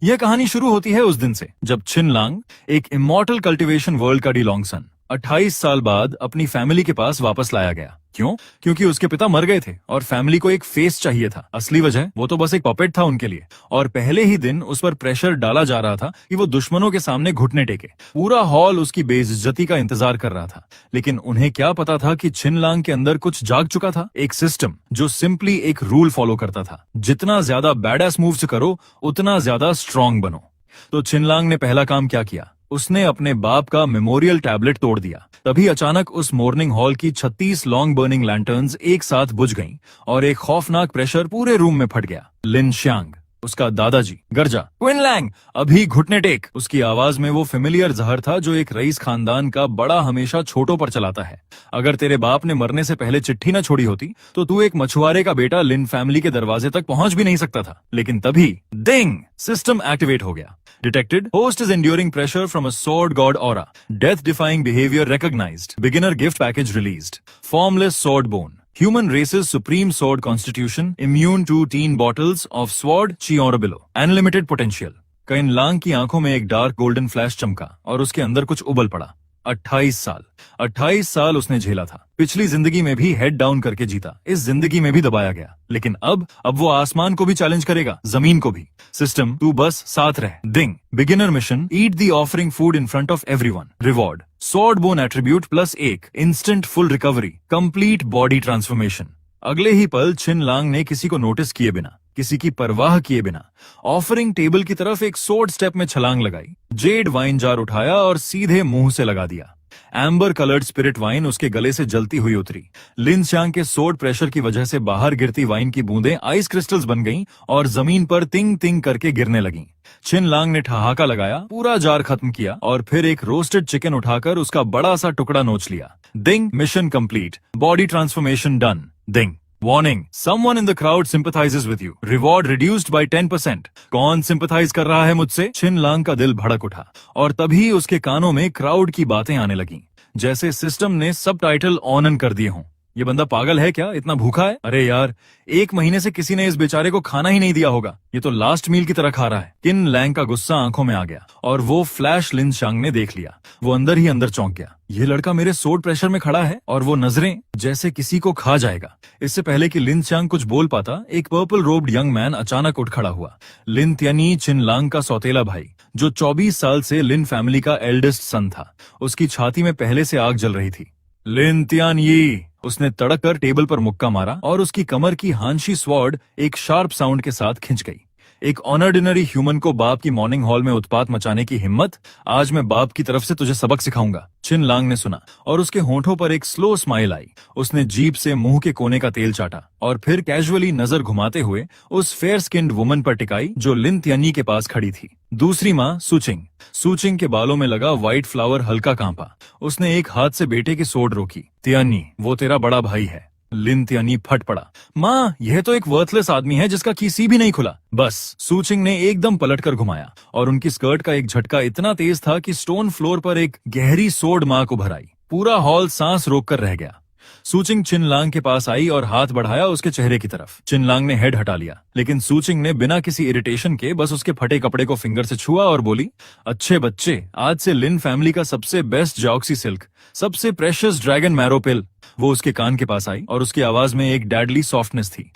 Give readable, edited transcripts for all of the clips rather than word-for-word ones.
यह कहानी शुरू होती है उस दिन से जब छिन लांग, एक इमॉर्टल कल्टीवेशन वर्ल्ड का डीलोंगसन, 28 साल बाद अपनी फैमिली के पास वापस लाया गया। क्यों? क्योंकि उसके पिता मर गए थे और फैमिली को एक फेस चाहिए था। असली वजह, वो तो बस एक पपेट था उनके लिए। और पहले ही दिन उस पर प्रेशर डाला जा रहा था कि वो दुश्मनों के सामने घुटने टेके। पूरा हॉल उसकी बेइज्जती का इंतजार कर रहा था। लेकिन उन्हें क्या पता था कि छिन लांग के अंदर कुछ जाग चुका था, एक सिस्टम जो सिंपली एक रूल फॉलो करता था। जितना ज्यादा बैडएस मूव्स करो, उतना ज्यादा स्ट्रांग बनो। तो छिन लांग ने पहला काम क्या किया? उसने अपने बाप का मेमोरियल टैबलेट तोड़ दिया। तभी अचानक उस मॉर्निंग हॉल की 36 लॉन्ग बर्निंग लैंटर्न्स एक साथ बुझ गईं और एक खौफनाक प्रेशर पूरे रूम में फट गया। लिन श्यांग, उसका दादाजी, गर्जा, क्विन लैंग, अभी घुटने टेक। उसकी आवाज में वो फेमिलियर जहर था जो एक रईस खानदान का बड़ा हमेशा छोटों पर चलाता है। अगर तेरे बाप ने मरने से पहले चिट्ठी न छोड़ी होती तो तू एक मछुआरे का बेटा लिन फैमिली के दरवाजे तक पहुंच भी नहीं सकता था। लेकिन तभी डिंग, सिस्टम एक्टिवेट हो गया। Detected, host is enduring pressure from a sword god aura. Death-defying behavior recognized. Beginner gift package released. Formless sword bone. Human race's supreme sword constitution. Immune to teen bottles of sword chi orabilo. Unlimited potential. कइन लांग की आंखों में एक dark golden flash चमका और उसके अंदर कुछ उबल पड़ा। 28 साल उसने झेला था। पिछली जिंदगी में भी हेड डाउन करके जीता, इस जिंदगी में भी दबाया गया। लेकिन अब वो आसमान को भी चैलेंज करेगा, जमीन को भी। सिस्टम, तू बस साथ रह। Ding, beginner mission, eat the offering food in front of everyone. Reward, sword bone attribute +1, instant full recovery, complete body transformation. अगले ही पल छिन लांग ने किसी को नोटिस किए बिना, किसी की परवाह किए बिना ऑफरिंग टेबल की तरफ एक सोड स्टेप में छलांग लगाई, जेड वाइन जार उठाया और सीधे मुंह से लगा दिया। एम्बर कलर्ड स्पिरिट वाइन उसके गले से जलती हुई उतरी। लिन श्यांग के सोड प्रेशर की वजह से बाहर गिरती वाइन की बूंदें आइस क्रिस्टल्स बन गईं और जमीन पर तिंग तिंग करके गिरने लगीं। छिन लांग ने ठहाका लगाया, पूरा जार खत्म किया और फिर एक रोस्टेड चिकन उठाकर उसका बड़ा सा टुकड़ा नोच लिया। Ding, mission complete, body transformation done. Ding, Warning, someone in the crowd sympathizes with you. Reward reduced by 10%. कौन सिंपथाइज कर रहा है मुझसे? छिन लांग का दिल भड़क उठा और तभी उसके कानों में क्राउड की बातें आने लगीं, जैसे सिस्टम ने सबटाइटल ऑन कर दिए हों। ये बंदा पागल है क्या? इतना भूखा है? अरे यार, 1 महीने से किसी ने इस बेचारे को खाना ही नहीं दिया होगा। ये तो लास्ट मील की तरह खा रहा है। किन लैंग का गुस्सा आंखों में आ गया और वो फ्लैश लिन श्यांग ने देख लिया। वो अंदर ही अंदर चौंक गया। ये लड़का मेरे सोड प्रेशर में खड़ा है और वो नजरें जैसे किसी को खा जाएगा। इससे पहले कि लिन श्यांग कुछ बोल पाता, एक पर्पल रोब्ड यंग मैन अचानक उठ खड़ा हुआ। लिन त्यानी, छिन लांग का सौतेला भाई, जो 24 साल से लिन फैमिली का एल्डेस्ट सन था। उसकी छाती में पहले से आग जल रही थी। लिन त्यानी, उसने तड़क कर टेबल पर मुक्का मारा और उसकी कमर की हांशी स्वॉर्ड एक शार्प साउंड के साथ खिंच गई। एक ऑर्डिनरी ह्यूमन को बाप की मॉर्निंग हॉल में उत्पात मचाने की हिम्मत? आज मैं बाप की तरफ से तुझे सबक सिखाऊंगा। छिन लांग ने सुना और उसके होंठों पर एक स्लो स्माइल आई। उसने जीभ से मुंह के कोने का तेल चाटा और फिर कैजुअली नजर घुमाते हुए उस फेयर स्किन्ड वुमन पर टिकाई जो लिन त्यानी के पास खड़ी थी। दूसरी माँ सूचिंग के बालों में लगा व्हाइट फ्लावर हल्का कांपा। उसने एक हाथ से बेटे की सोड रोकी। त्यानी, वो तेरा बड़ा भाई है। लिन त्यानी फट पड़ा। माँ, यह तो एक वर्थलेस आदमी है जिसका कीसी भी नहीं खुला। बस, सूचिंग ने एकदम पलटकर घुमाया और उनकी स्कर्ट का एक झटका इतना तेज था कि स्टोन फ्लोर पर एक गहरी सोड मार्क उभर आई। पूरा हॉल सांस रोककर रह गया। सूचिंग छिन लांग के पास आई और हाथ बढ़ाया उसके चेहरे की तरफ। छिन लांग ने हेड हटा लिया, लेकिन सूचिंग ने बिना किसी इरिटेशन के बस उसके फटे कपड़े को फिंगर से छुआ और बोली, अच्छे बच्चे, आज से लिन फैमिली का सबसे बेस्ट जॉक्सी सिल्क, सबसे प्रेशियस ड्रैगन मैरो पिल। वो उसके कान के पास आई और उसकी आवाज में एक डैडली सॉफ्टनेस थी।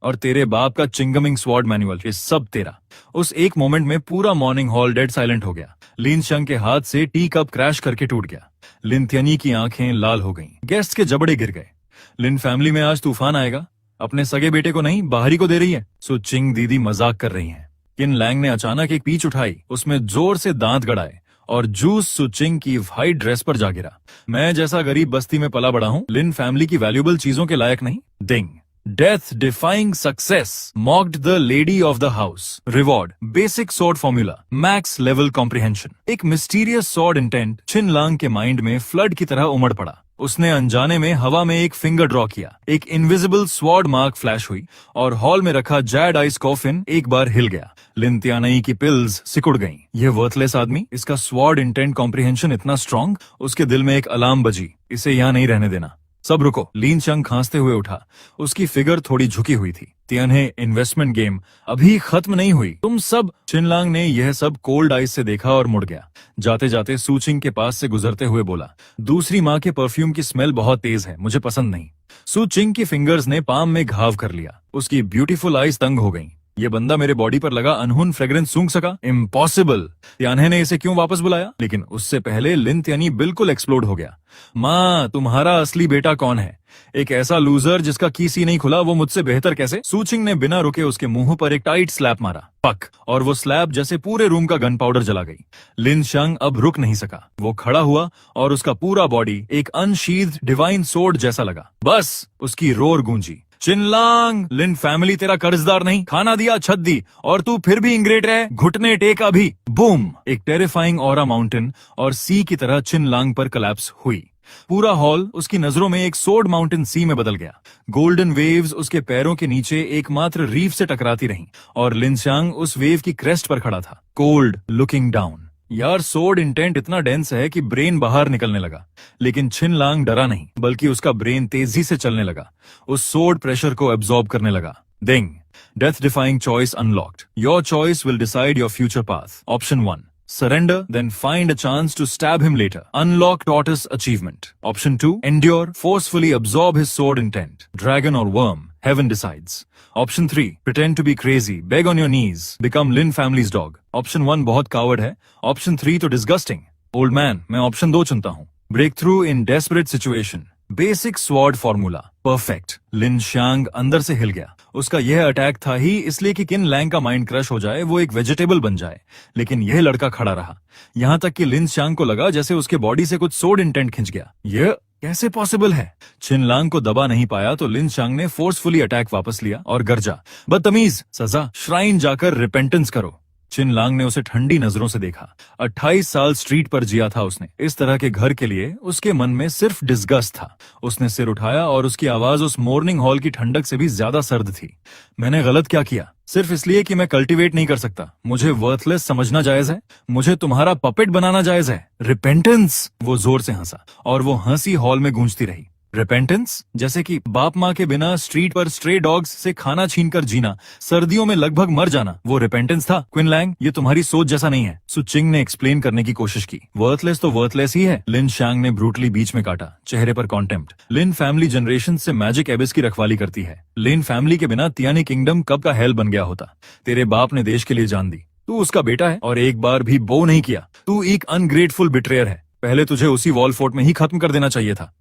और तेरे बाप का चिंगमिंग स्वॉर्ड मैनुअल, ये सब तेरा। उस एक मोमेंट में पूरा मॉर्निंग हॉल डेड साइलेंट हो गया। लिन श्यांग के हाथ से टी कप क्रैश करके टूट गया। लिन त्यानी की आंखें लाल हो गईं। गेस्ट के जबड़े गिर गए। लिन फैमिली में आज तूफान आएगा। अपने सगे बेटे को नहीं, बाहरी को दे रही है। सूचिंग दीदी मजाक कर रही हैं। किन लैंग ने अचानक एक पीच उठाई, उसमें जोर से दांत गड़ाए और जूस सूचिंग की व्हाइट ड्रेस पर जा गिरा। मैं जैसा गरीब बस्ती में पला बड़ा हूँ, लिन फैमिली की वैल्यूएबल चीजों के लायक नहीं। Ding, death defying success, mocked the lady of the house. Reward, basic sword formula, max level comprehension. एक mysterious sword intent Qin Lang के माइंड में फ्लड की तरह उमड़ पड़ा। उसने अनजाने में हवा में एक फिंगर ड्रॉ किया। एक इनविजिबल स्वॉर्ड मार्क फ्लैश हुई और हॉल में रखा जैड आइस कॉफिन एक बार हिल गया। लिन त्यानी की पिल्स सिकुड़ गईं। यह वर्थलेस आदमी, इसका स्वॉर्ड इंटेंट कॉम्प्रिहेंशन इतना स्ट्रांग। उसके दिल में एक अलार्म बजी, इसे यहाँ नहीं रहने देना। सब रुको। लिन चंग खांसते हुए उठा। उसकी फिगर थोड़ी झुकी हुई थी। तियान्हे इन्वेस्टमेंट गेम अभी खत्म नहीं हुई, तुम सब। चिनलांग ने यह सब कोल्ड आइज से देखा और मुड़ गया। जाते जाते सूचिंग के पास से गुजरते हुए बोला, दूसरी माँ के परफ्यूम की स्मेल बहुत तेज है, मुझे पसंद नहीं। सूचिंग की फिंगर्स ने पाम में घाव कर लिया। उसकी ब्यूटीफुल आइज तंग हो गईं। ये बंदा मेरे बॉडी पर लगा अनहुन फ्रेग्रेंस सूंघ सका? इम्पॉसिबल। तियान्हे ने इसे क्यों वापस बुलाया? लेकिन उससे पहले लिन तियानी बिल्कुल एक्सप्लोड हो गया। माँ, तुम्हारा असली बेटा कौन है? एक ऐसा लूजर जिसका कीसी नहीं खुला, वो मुझसे बेहतर कैसे? सूचिंग ने बिना रुके उसके मुंह पर एक टाइट स्लैप मारा, पक, और वो स्लैप जैसे पूरे रूम का गन पाउडर जला गई। लिन शंग अब रुक नहीं सका। वो खड़ा हुआ और उसका पूरा बॉडी एक अनशीथ्ड डिवाइन सोर्ड जैसा लगा। बस उसकी रोर गूंजी, चिनलांग, लिन फैमिली तेरा कर्जदार नहीं, खाना दिया, छत दी, और तू फिर भी इंग्रेट रहे, घुटने टेका भी। बूम! एक टेरिफाइंग ऑरा माउंटेन और सी की तरह चिनलांग पर कोलैप्स हुई। पूरा हॉल उसकी नजरों में एक सोर्ड माउंटेन सी में बदल गया। गोल्डन वेव्स उसके पैरों के नीचे एकमात्र रीफ से टकराती रहीं और लिनशांग उस वेव की क्रेस्ट पर खड़ा था, कोल्ड लुकिंग डाउन। यार, सोर्ड इंटेंट इतना डेंस है कि ब्रेन बाहर निकलने लगा। लेकिन चिनलांग डरा नहीं, बल्कि उसका ब्रेन तेजी से चलने लगा, उस सोर्ड प्रेशर को एब्जॉर्ब करने लगा। Ding, death defying choice unlocked. Your choice will decide your future path. Option 1, surrender, then find a chance to stab him later. Unlock tortoise achievement. Option 2, endure, forcefully absorb his sword intent. Dragon or worm, heaven decides. Option 3, pretend to be crazy, beg on your knees, become Lin family's dog. Option 1 बहुत coward है, Option 3 तो disgusting. Old man, मैं Option 2 चुनता हूँ। Breakthrough in desperate situation. Basic sword formula, perfect. Lin Shang अंदर से हिल गया। उसका यह अटैक था ही इसलिए कि किन लैंग का माइंड क्रश हो जाए, वो एक वेजिटेबल बन जाए। लेकिन यह लड़का खड़ा रहा, यहाँ तक कि लिन शांग को लगा जैसे उसके बॉडी से कुछ सोर्ड इंटेंट खिंच गया। यह कैसे पॉसिबल है? चिनलांग को दबा नहीं पाया तो लिन शांग ने फोर्सफुली अटैक वापस लिया और गर्जा, बदतमीज, सजा, श्राइन जाकर रिपेंटेंस करो। चिनलांग ने उसे ठंडी नजरों से देखा। 28 साल स्ट्रीट पर जिया था उसने। इस तरह के घर के लिए उसके मन में सिर्फ डिस्गस्ट था। उसने सिर उठाया और उसकी आवाज उस मॉर्निंग हॉल की ठंडक से भी ज्यादा सर्द थी। मैंने गलत क्या किया? सिर्फ इसलिए कि मैं कल्टीवेट नहीं कर सकता, मुझे वर्थलेस समझना जायज है? मुझे तुम्हारा पपेट बनाना जायज है? रिपेंटेंस! वो जोर से हंसा और वो हंसी हॉल में गूंजती रही। रिपेंटेंस? जैसे कि बाप माँ के बिना स्ट्रीट पर स्ट्रे डॉग्स से खाना छीनकर जीना, सर्दियों में लगभग मर जाना, वो रिपेंटेंस था? क्विन लैंग, ये तुम्हारी सोच जैसा नहीं है। सुचिंग ने एक्सप्लेन करने की कोशिश की। वर्थलेस तो वर्थलेस ही है। लिन शांग ने ब्रूटली बीच में काटा, चेहरे पर कॉन्टेम्प्ट। लिन फैमिली जनरेशन से मैजिक एबिस की रखवाली करती है। लिन फैमिली के बिना तियानी किंगडम कब का हेल बन गया होता। तेरे बाप ने देश के लिए जान दी, तू उसका बेटा है और एक बार भी बो नहीं किया। तू एक अनग्रेटफुल बिट्रेयर है। पहले तुझे उसी वॉल फोर्ट में ही खत्म कर देना चाहिए था।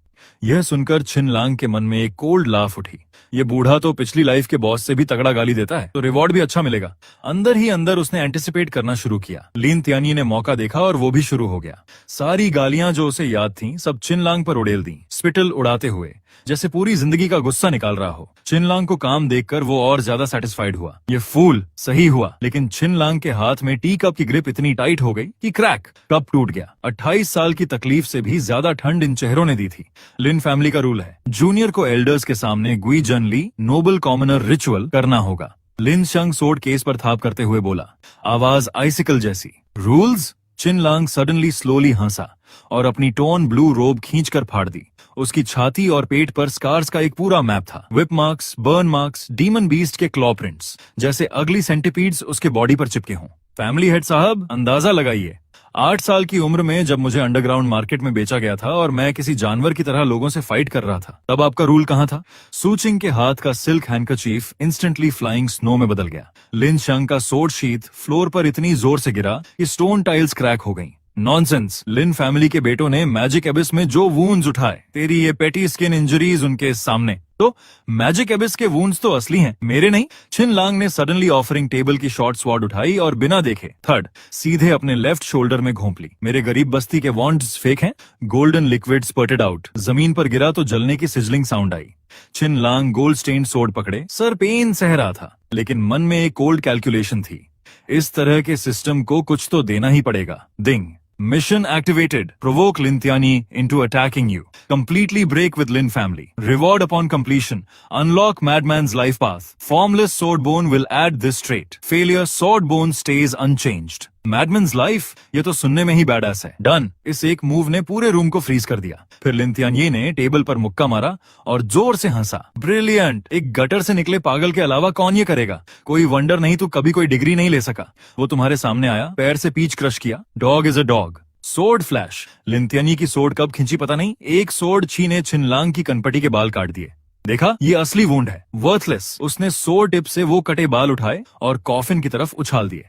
यह सुनकर चिनलांग के मन में एक कोल्ड लाफ उठी। ये बूढ़ा तो पिछली लाइफ के बॉस से भी तगड़ा गाली देता है, तो रिवॉर्ड भी अच्छा मिलेगा। अंदर ही अंदर उसने एंटिसिपेट करना शुरू किया। लिन तियानी ने मौका देखा और वो भी शुरू हो गया। सारी गालियां जो उसे याद थीं, सब चिनलांग पर उड़ेल दी, स्पिटल उड़ाते हुए, जैसे पूरी जिंदगी का गुस्सा निकाल रहा हो। चिनलांग को काम देखकर वो और ज्यादा सेटिस्फाइड हुआ। ये फूल सही हुआ, लेकिन चिनलांग के हाथ में टी कप की ग्रिप इतनी टाइट हो गई कि क्रैक, कप टूट गया। 28 साल की तकलीफ से भी ज्यादा ठंड इन चेहरों ने दी थी। लिन फैमिली का रूल है, जूनियर को एल्डर्स के सामने गुई जनली नोबल कॉमनर रिचुअल करना होगा। लिन शंग सोर्ड केस पर थाप करते हुए बोला, आवाज आइसिकल जैसी। रूल्स? चिनलांग सडनली स्लोली हंसा और अपनी टोन ब्लू रोब खींचकर फाड़ दी। उसकी छाती और पेट पर स्कार्स का एक पूरा मैप था। Whip marks, burn marks, demon beast के क्लॉ प्रिंट्स, जैसे अगली सेंटिपीड्स उसके बॉडी पर चिपके हों। फैमिली हेड साहब, अंदाजा लगाइए। 8 साल की उम्र में जब मुझे अंडरग्राउंड मार्केट में बेचा गया था और मैं किसी जानवर की तरह लोगों से फाइट कर रहा था, तब आपका रूल कहाँ था? सूचिंग के हाथ का silk handkerchief instantly flying snow में बदल गया। लिन शंग का सोर्ड शीथ फ्लोर पर इतनी जोर से गिरा कि स्टोन टाइल्स क्रैक हो गईं। नॉनसेंस! लिन फैमिली के बेटों ने मैजिक एबिस में जो वूंड्स उठाए, तेरी ये पेटी स्किन इंजरीज उनके सामने। तो मैजिक एबिस के वूंड्स तो असली हैं, मेरे नहीं। चिनलांग ने सडनली ऑफरिंग टेबल की शॉर्ट स्वॉर्ड उठाई और बिना देखे थर्ड सीधे अपने लेफ्ट शोल्डर में घोंप ली। मेरे गरीब बस्ती के वॉन्ड्स फेक हैं। गोल्डन लिक्विड स्पर्टेड आउट, जमीन पर गिरा तो जलने की सिजलिंग साउंड आई। चिनलांग गोल्ड स्टेन्ड सोर्ड पकड़े, सर पेन सह रहा था, लेकिन मन में एक कोल्ड कैलकुलेशन थी। इस तरह के सिस्टम को कुछ तो देना ही पड़ेगा। दिंग, mission activated. Provoke Lin Tiani into attacking you. Completely break with Lin family. Reward upon completion. Unlock Madman's life path. Formless Swordbone will add this trait. Failure, Swordbone stays unchanged. Madman's life, ये तो सुनने में ही badass है। Done. इस एक move ने पूरे room को फ्रीज कर दिया। फिर लिन तियानिये ने टेबल पर मुक्का मारा और जोर से हंसा। ब्रिलियंट। एक गटर से निकले पागल के अलावा कौन ये करेगा? कोई वंडर नहीं तू कभी कोई डिग्री नहीं ले सका। वो तुम्हारे सामने आया, पैर से पीच क्रश किया। Dog is a dog. Sword flash. Lin Tianye की सोर्ड कब खींची पता नहीं, एक सोर्ड छीने छिनलांग की कनपटी के बाल काट दिए। देखा, ये असली वुंड है, वर्थलेस। उसने सोर टिप से वो कटे बाल उठाए और कॉफिन की तरफ उछाल दिए।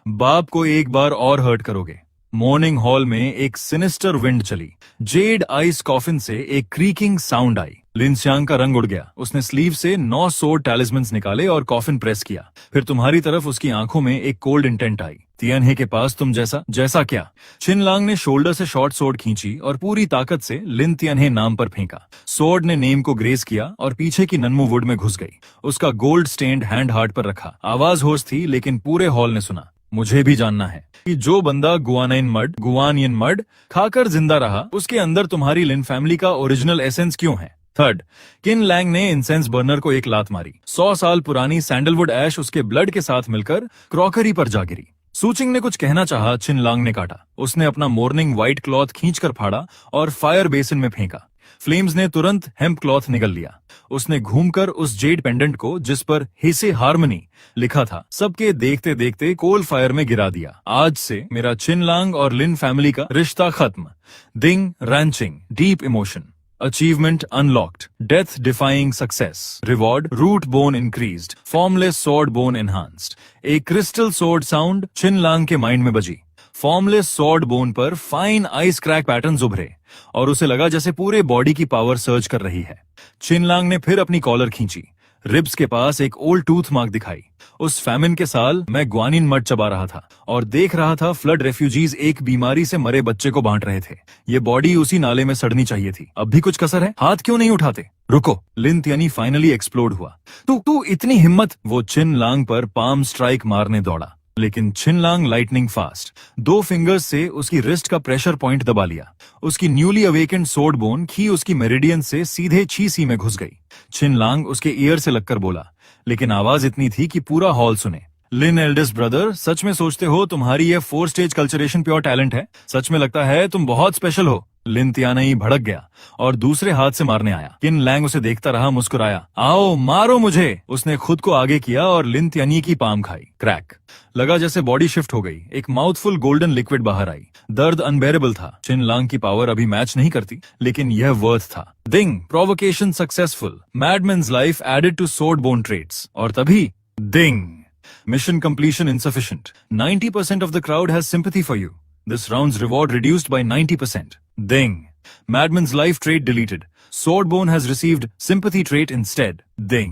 बाप को एक बार और हर्ट करोगे। मॉर्निंग हॉल में एक सिनिस्टर विंड चली। जेड आइस कॉफिन से एक क्रीकिंग साउंड आई। लिन च्यांग का रंग उड़ गया। उसने स्लीव से 9 सोर्ड टैलिस्मन्स निकाले और कॉफिन प्रेस किया। फिर तुम्हारी तरफ उसकी आंखों में एक कोल्ड इंटेंट आई। तियानहे के पास तुम जैसा क्या? छिनलांग ने शोल्डर से शॉर्ट सोर्ड खींची और पूरी ताकत से लिन तियानहे नाम पर फेंका। सोर्ड ने नेम को ग्रेज किया और पीछे की नन्मू वुड में घुस गई। उसका गोल्ड स्टेन्ड हैंड हार्ट पर रखा। आवाज होश थी लेकिन पूरे हॉल ने सुना। मुझे भी जानना है कि जो बंदा गुआनियन मड खाकर जिंदा रहा, उसके अंदर तुम्हारी लिन फैमिली का ओरिजिनल एसेंस क्यों है? थर्ड, किन लैंग ने इंसेंस बर्नर को एक लात मारी। 100 साल पुरानी सैंडलवुड ऐश उसके ब्लड के साथ मिलकर क्रॉकरी पर जा गिरी। सूचिंग ने कुछ कहना चाहा, छिनलांग ने काटा। उसने अपना मॉर्निंग व्हाइट क्लॉथ खींचकर फाड़ा और फायर बेसिन में फेंका। फ्लेम्स ने तुरंत हेम्प क्लॉथ निगल लिया। उसने घूमकर उस जेड पेंडेंट को, जिस पर हिसे हार्मनी लिखा था, सबके देखते देखते कोल फायर में गिरा दिया। आज से मेरा छिनलांग और लिन फैमिली का रिश्ता खत्म। Ding wrenching deep emotion. Achievement unlocked. Death defying success. Reward root bone increased. Formless sword bone enhanced. एक क्रिस्टल sword साउंड छिनलांग के माइंड में बजी। फॉर्मलेस स्वॉर्ड बोन पर फाइन आइस क्रैक पैटर्न्स उभरे और उसे लगा जैसे पूरे बॉडी की पावर सर्ज कर रही है। छिनलांग ने फिर अपनी कॉलर खींची। रिब्स के पास एक ओल्ड टूथ मार्क दिखाई। उस फैमिन के साल मैं ग्वानिन मड चबा रहा था और देख रहा था फ्लड रेफ्यूजीज एक बीमारी से मरे बच्चे को बांट रहे थे। ये बॉडी उसी नाले में सड़नी चाहिए थी। अब भी कुछ कसर है? हाथ क्यों नहीं उठाते? रुको। लिन तियानी फाइनली एक्सप्लोड हुआ। तू इतनी हिम्मत? वो छिनलांग पर पाम स्ट्राइक मारने दौड़ा, लेकिन छिनलांग लाइटनिंग फास्ट 2 फिंगर्स से उसकी रिस्ट का प्रेशर पॉइंट दबा लिया। उसकी न्यूली अवेकेंड सोर्ड बोन खी उसकी मेरिडियन से सीधे छीसी में घुस गई। छिनलांग उसके ईयर से लगकर बोला, लेकिन आवाज इतनी थी कि पूरा हॉल सुने। लिन एल्डेस्ट ब्रदर, सच में सोचते हो तुम्हारी ये 4 स्टेज कल्चरेशन प्योर टैलेंट है? सच में लगता है तुम बहुत स्पेशल हो? लिन तियानई भड़क गया और दूसरे हाथ से मारने आया। किन लैंग उसे देखता रहा, मुस्कुराया। आओ मारो मुझे। उसने खुद को आगे किया और लिन तियानी की पाम खाई। क्रैक लगा जैसे बॉडी शिफ्ट हो गई। एक माउथफुल गोल्डन लिक्विड बाहर आई। दर्द अनबेरेबल था। छिनलांग की पावर अभी मैच नहीं करती, लेकिन यह वर्थ था। Ding provocation successful. Madman's life added to sword bone traits. और तभी ding mission completion insufficient. 90% of the crowd has sympathy for you. This round's reward reduced by 90%. Ding. Madman's life trait deleted. Swordbone has received sympathy trait instead. Ding.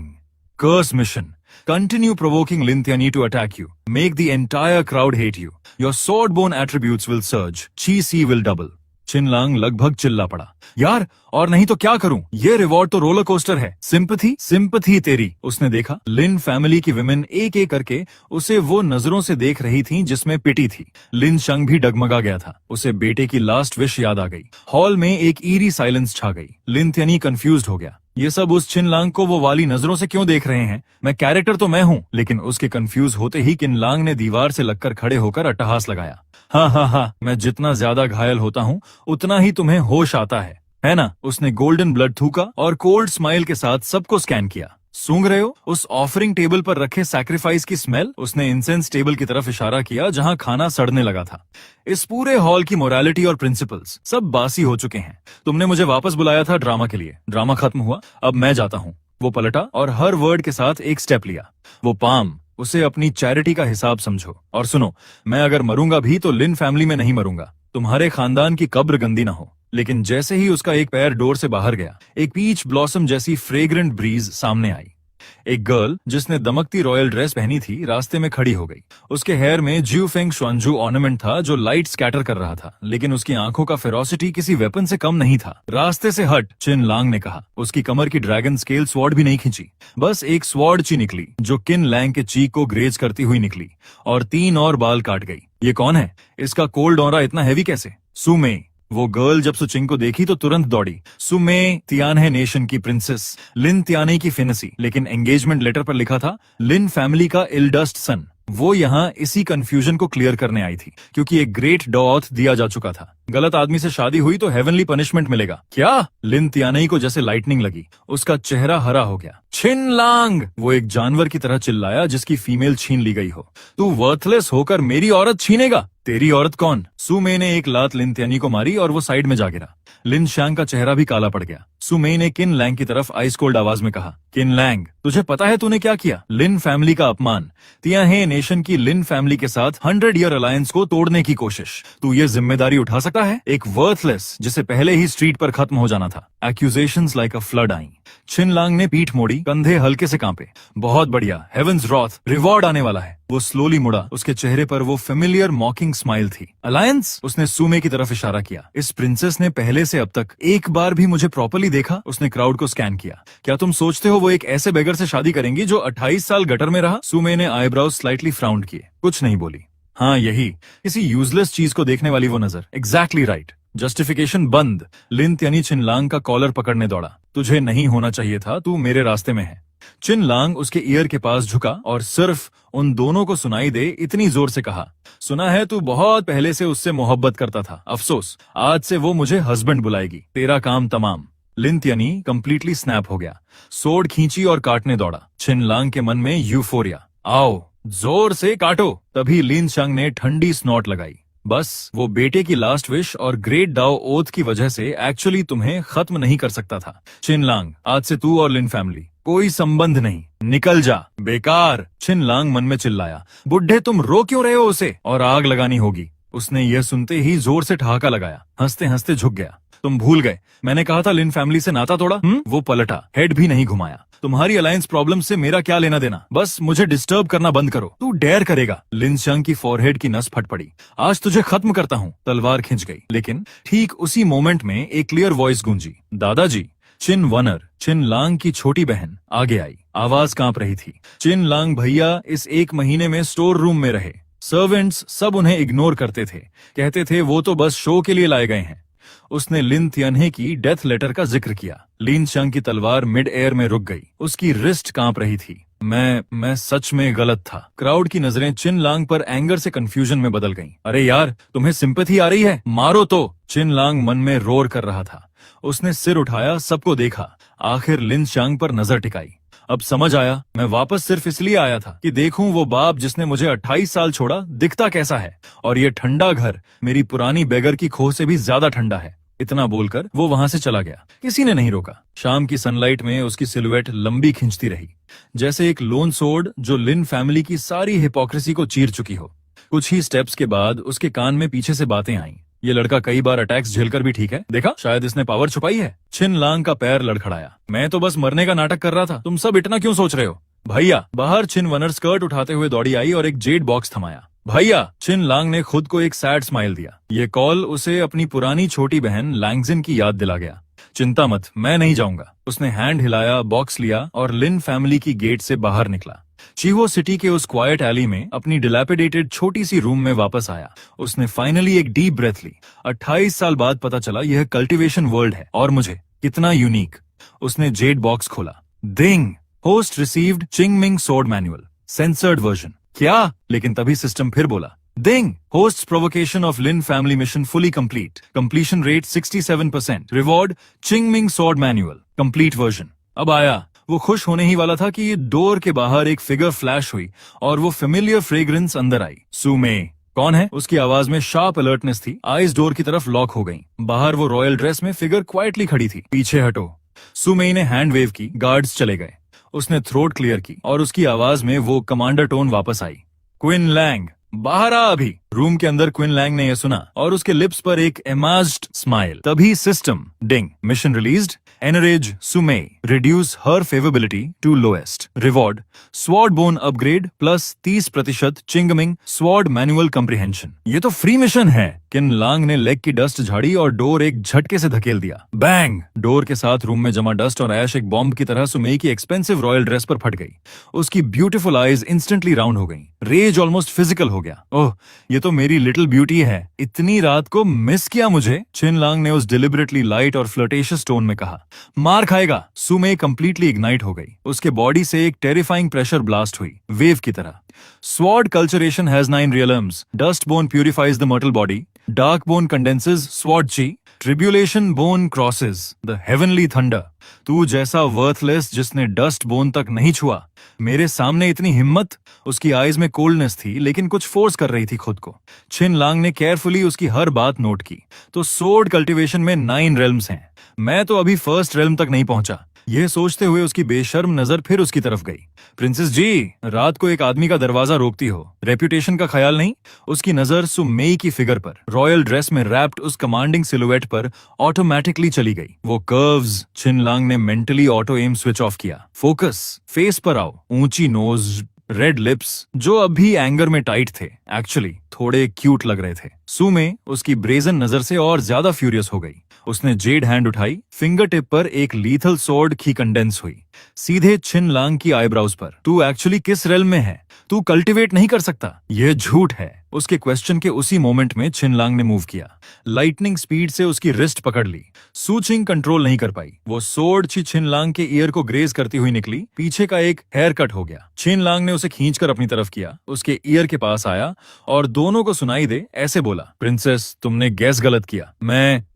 Curse mission. Continue provoking Lin Tianyi to attack you. Make the entire crowd hate you. Your Swordbone attributes will surge. Chi Si will double. छिनलांग लगभग चिल्ला पड़ा। यार, और नहीं तो क्या करूं? ये रिवॉर्ड तो रोलर कोस्टर है। सिंपथी तेरी। उसने देखा लिन फैमिली की विमेन एक एक करके उसे वो नजरों से देख रही थीं जिसमें पिटी थी। लिन शंग भी डगमगा गया था। उसे बेटे की लास्ट विश याद आ गई। हॉल में एक ईरी साइलेंस छा गई। लिन तियानी कंफ्यूज्ड हो गया। ये सब उस छिनलांग को वो वाली नजरों से क्यों देख रहे हैं? मैं कैरेक्टर तो मैं हूं। लेकिन उसके कंफ्यूज होते ही किनलांग ने दीवार से लगकर खड़े होकर अट्टहास लगाया। हाँ, मैं जितना ज्यादा घायल होता हूँ उतना ही तुम्हें होश आता है ना? उसने गोल्डन ब्लड थूका और कोल्ड स्माइल के साथ सबको स्कैन किया। सूंघ रहे हो उस ऑफरिंग टेबल पर रखे सैक्रिफाइस की स्मेल? उसने इंसेंस टेबल की तरफ इशारा किया जहां खाना सड़ने लगा था। इस पूरे हॉल की मोरालिटी और प्रिंसिपल्स सब बासी हो चुके हैं। तुमने मुझे वापस बुलाया था ड्रामा के लिए। ड्रामा खत्म हुआ, अब मैं जाता हूँ। वो पलटा और हर वर्ड के साथ एक स्टेप लिया। वो पाम, उसे अपनी चैरिटी का हिसाब समझो। और सुनो, मैं अगर मरूंगा भी तो लिन फैमिली में नहीं मरूंगा। तुम्हारे खानदान की कब्र गंदी ना हो। लेकिन जैसे ही उसका एक पैर डोर से बाहर गया, एक पीच ब्लॉसम जैसी फ्रेग्रेंट ब्रीज सामने आई। एक गर्ल जिसने दमकती रॉयल ड्रेस पहनी थी रास्ते में खड़ी हो गई। उसके हेयर में ज्यू फेंग शुआंजू ऑर्नामेंट था जो लाइट स्कैटर कर रहा था, लेकिन उसकी आंखों का फेरोसिटी किसी वेपन से कम नहीं था। रास्ते से हट, छिनलांग ने कहा। उसकी कमर की ड्रैगन स्केल स्वॉर्ड भी नहीं खींची, बस एक स्वॉर्ड ची निकली जो किन लैंग के चीक को ग्रेज करती हुई निकली और 3 और बाल काट गई। ये कौन है? इसका कोल्ड ऑरा इतना हैवी कैसे? सुमे। वो गर्ल जब सुचिंग को देखी तो तुरंत दौड़ी। सुमे तियानहे नेशन की प्रिंसेस, लिन तियानी की फिनेसी, लेकिन एंगेजमेंट लेटर पर लिखा था लिन फैमिली का इल्डस्ट सन। वो यहाँ इसी कंफ्यूजन को क्लियर करने आई थी, क्योंकि एक ग्रेट डॉथ दिया जा चुका था। गलत आदमी से शादी हुई तो हेवनली पनिशमेंट मिलेगा। क्या? लिन तियानई को जैसे लाइटनिंग लगी, उसका चेहरा हरा हो गया। छिन लांग, वो एक जानवर की तरह चिल्लाया जिसकी फीमेल छीन ली गई हो। तू वर्थलेस होकर मेरी औरत छीनेगा? तेरी औरत कौन? सुमे ने एक लात लिन तियानी को मारी और वो साइड में जा गिरा। लिन शांग का चेहरा भी काला पड़ गया। सुमे ने किन लैंग की तरफ आइस कोल्ड आवाज में कहा, किन लैंग, तुझे पता है तूने क्या किया? लिन फैमिली का अपमान, तियाहे नेशन की लिन फैमिली के साथ 100 ईयर अलायंस को तोड़ने की कोशिश। तू ये जिम्मेदारी उठा सकता है? एक वर्थलेस जिसे पहले ही स्ट्रीट पर खत्म हो जाना था। एक्यूजेशंस लाइक अ फ्लड आई। छिन लांग ने पीठ मोड़ी, कंधे हल्के से कांपे। बहुत बढ़िया, हेवंस रॉथ, रिवॉर्ड आने वाला है। वो स्लोली मुड़ा, उसके चेहरे पर वो फेमिलियर मॉकिंग स्माइल थी। अलायंस? उसने सुमे की तरफ इशारा किया। इस प्रिंसेस ने पहले से अब तक एक बार भी मुझे प्रॉपर्ली देखा? उसने क्राउड को स्कैन किया। क्या तुम सोचते हो वो एक ऐसे बेगर से शादी करेंगी जो 28 साल गटर में रहा? सुमे ने आईब्राउज स्लाइटली फ्राउंड किए, कुछ नहीं बोली। हाँ यही, किसी यूजलेस चीज को देखने वाली वो नजर। Exactly right. जस्टिफिकेशन बंद। लिन तियानी छिन लांग का कॉलर पकड़ने दौड़ा। तुझे नहीं होना चाहिए था, तू मेरे रास्ते में है। छिन लांग उसके ईयर के पास झुका और सिर्फ उन दोनों को सुनाई दे इतनी जोर से कहा, सुना है तू बहुत पहले से उससे मोहब्बत करता था। अफसोस, आज से वो मुझे हस्बैंड बुलाएगी। तेरा काम तमाम। लिन तियानी कंप्लीटली स्नैप हो गया, सोड खींची और काटने दौड़ा। छिन लांग के मन में यूफोरिया। आओ, जोर से काटो। तभी लिन शांग ने ठंडी स्नॉट लगाई। बस वो बेटे की लास्ट विश और ग्रेट दाओ ओथ की वजह से एक्चुअली तुम्हें खत्म नहीं कर सकता था। छिन लांग, आज से तू और लिन फैमिली कोई संबंध नहीं, निकल जा। बेकार। छिन लांग मन में चिल्लाया, बुढ़े तुम रो क्यों रहे हो उसे? और आग लगानी होगी। उसने यह सुनते ही जोर से ठहाका लगाया, हंसते हंसते झुक गया। तुम भूल गए, मैंने कहा था लिन फैमिली से नाता तोड़ा। वो पलटा, हेड भी नहीं घुमाया। तुम्हारी अलायंस प्रॉब्लम से मेरा क्या लेना देना? बस मुझे डिस्टर्ब करना बंद करो। तू डेयर करेगा? लिन शांग की फॉरहेड की नस फट पड़ी। आज तुझे खत्म करता हूँ। तलवार खिंच गई, लेकिन ठीक उसी मोमेंट में एक क्लियर वॉइस गूंजी, दादाजी। चिन वनर, छिन लांग की छोटी बहन, आगे आई। आवाज कांप रही थी। चिन लांग भैया इस 1 महीने में स्टोर रूम में रहे। सर्वेंट्स सब उन्हें इग्नोर करते थे, कहते थे वो तो बस शो के लिए लाए गए हैं। उसने लिन तियान्हे की डेथ लेटर का जिक्र किया। लिन शांग की तलवार मिड एयर में रुक गई, उसकी रिस्ट कांप रही थी। मैं सच में गलत था। क्राउड की नजरें चिन लांग पर एंगर से कंफ्यूजन में बदल गईं। अरे यार, तुम्हें सिंपैथी आ रही है? मारो तो। चिन लांग मन में रोर कर रहा था। उसने सिर उठाया, सबको देखा, आखिर लिन शांग पर नजर टिकाई। अब समझ आया, मैं वापस सिर्फ इसलिए आया था कि देखूं वो बाप जिसने मुझे 28 साल छोड़ा दिखता कैसा है, और ये ठंडा घर मेरी पुरानी बेगर की खोह से भी ज्यादा ठंडा है। इतना बोलकर वो वहां से चला गया। किसी ने नहीं रोका। शाम की सनलाइट में उसकी सिलुएट लंबी खिंचती रही, जैसे एक लोन सोर्ड जो लिन फैमिली की सारी हिपोक्रेसी को चीर चुकी हो। कुछ ही स्टेप्स के बाद उसके कान में पीछे से बातें आईं। ये लड़का कई बार अटैक्स झेलकर भी ठीक है, देखा? शायद इसने पावर छुपाई है। छिन लांग का पैर लड़खड़ाया। मैं तो बस मरने का नाटक कर रहा था, तुम सब इतना क्यों सोच रहे हो? भैया। बाहर छिन वनर स्कर्ट उठाते हुए दौड़ी आई और एक जेड बॉक्स थमाया। भैया। छिन लांग ने खुद को एक सैड स्माइल दिया। ये कॉल उसे अपनी पुरानी छोटी बहन लैंगजिन की याद दिला गया। चिंता मत, मैं नहीं जाऊंगा। उसने हैंड हिलाया, बॉक्स लिया और लिन फैमिली की गेट से बाहर निकला। चीहो सिटी के उस क्वाइट एली में अपनी डिलैपिडेटेड छोटी सी रूम में वापस आया। उसने फाइनली एक डीप ब्रेथ ली। 28 साल बाद पता चला यह कल्टीवेशन वर्ल्ड है, और मुझे कितना यूनिक। उसने जेड बॉक्स खोला। Ding. Host received Qingming sword manual, censored version. क्या? लेकिन तभी सिस्टम फिर बोला, ding, host's provocation of Lin family mission fully complete, completion rate 67%, reward Qingming sword manual, complete version. अब आया। वो खुश होने ही वाला था कि ये डोर के बाहर एक फिगर फ्लैश हुई और वो फेमिलियर फ्रेग्रेंस अंदर आई। सुमे। कौन है? उसकी आवाज में शार्प अलर्टनेस थी। आइज डोर की तरफ लॉक हो गई। बाहर वो रॉयल ड्रेस में फिगर क्वाइटली खड़ी थी। पीछे हटो। सुमे ने हैंड वेव की, गार्ड्स चले गए। उसने थ्रोट क्लियर की और उसकी आवाज में वो कमांडर टोन वापस आई। क्विन लैंग, बाहर आ अभी। रूम के अंदर क्विन लैंग ने यह सुना और उसके लिप्स पर एक एमाज्ड स्माइल। तभी system ding, mission released, enrage Sume, reduce her favorability to lowest, reward sword bone upgrade plus 30% चिंगमिंग स्वॉर्ड मैनुअल कम्प्रिहेंशन। ये तो फ्री मिशन है। किन लांग ने लेग की डस्ट झाड़ी और डोर एक झटके से धकेल दिया। बैंग। डोर के साथ रूम में जमा डस्ट और ऐश एक बॉम्ब की तरह सुमे की एक्सपेंसिव रॉयल ड्रेस पर फट गई। उसकी ब्यूटीफुल आईज इंस्टेंटली राउंड हो गई। रेज ऑलमोस्ट फिजिकल हो गया। ओह, ये तो मेरी लिटिल ब्यूटी है। इतनी रात को मिस किया मुझे। छिन लांग ने उस डिलिबरेटली लाइट और फ्लर्टेशियस टोन में कहा। मार खाएगा। सुमे कंप्लीटली इग्नाइट हो गई। उसके बॉडी से एक टेरिफाइंग प्रेशर ब्लास्ट हुई, वेव की तरह। Sword culturation has 9 realms. Dust bone purifies the mortal body. Dark bone condenses sword chi. Tribulation bone crosses the heavenly thunder. तू जैसा वर्थलेस जिसने डस्ट बोन तक नहीं छुआ, मेरे सामने इतनी हिम्मत। उसकी आईज में कोल्डनेस थी लेकिन कुछ फोर्स कर रही थी खुद को। छिन लांग ने केयरफुली उसकी हर बात नोट की। तो सोर्ड कल्टीवेशन में 9 रेल्म्स हैं। मैं तो अभी फर्स्ट रेल्म तक नहीं पहुंचा। यह सोचते हुए उसकी बेशर्म नजर फिर उसकी तरफ गई। प्रिंसेस जी, रात को एक आदमी का दरवाजा रोकती हो, रेप्यूटेशन का ख्याल नहीं? उसकी नजर सुमेई की फिगर पर, रॉयल ड्रेस में रैप्ड उस कमांडिंग सिलुएट पर ऑटोमेटिकली चली गई। वो कर्व्स छिन लांग ने mentally auto aim switch off किया। फोकस, फेस पर आओ। ऊंची नोज, रेड लिप्स जो अभी एंगर में टाइट थे, एक्चुअली थोड़े क्यूट लग रहे थे। सुमे उसकी ब्रेजन नजर से और ज्यादा फ्यूरियस हो गई। उसने जेड हैंड उठाई। फिंगर टिप पर एक लीथल सोर्ड की कंडेंस हुई सीधे छिन लांग की आईब्राउज पर। तू एक्चुअली किस रेल में है? तू कल्टीवेट नहीं कर सकता। यह झूठ है। उसके क्वेश्चन के उसी मोमेंट में छिन लांग ने मूव किया। लाइटनिंग स्पीड से उसकी रिस्ट पकड़ ली। सूचिंग कंट्रोल नहीं कर पाई। वो सोर्ड छिन लांग के ईयर को ग्रेज करती हुई निकली। पीछे का एक हेयर कट हो गया। छिन लांग ने उसे खींचकर अपनी तरफ किया, उसके ईयर के पास आया और दोनों को सुनाई दे ऐसे बोला, प्रिंसेस तुमने गैस गलत किया।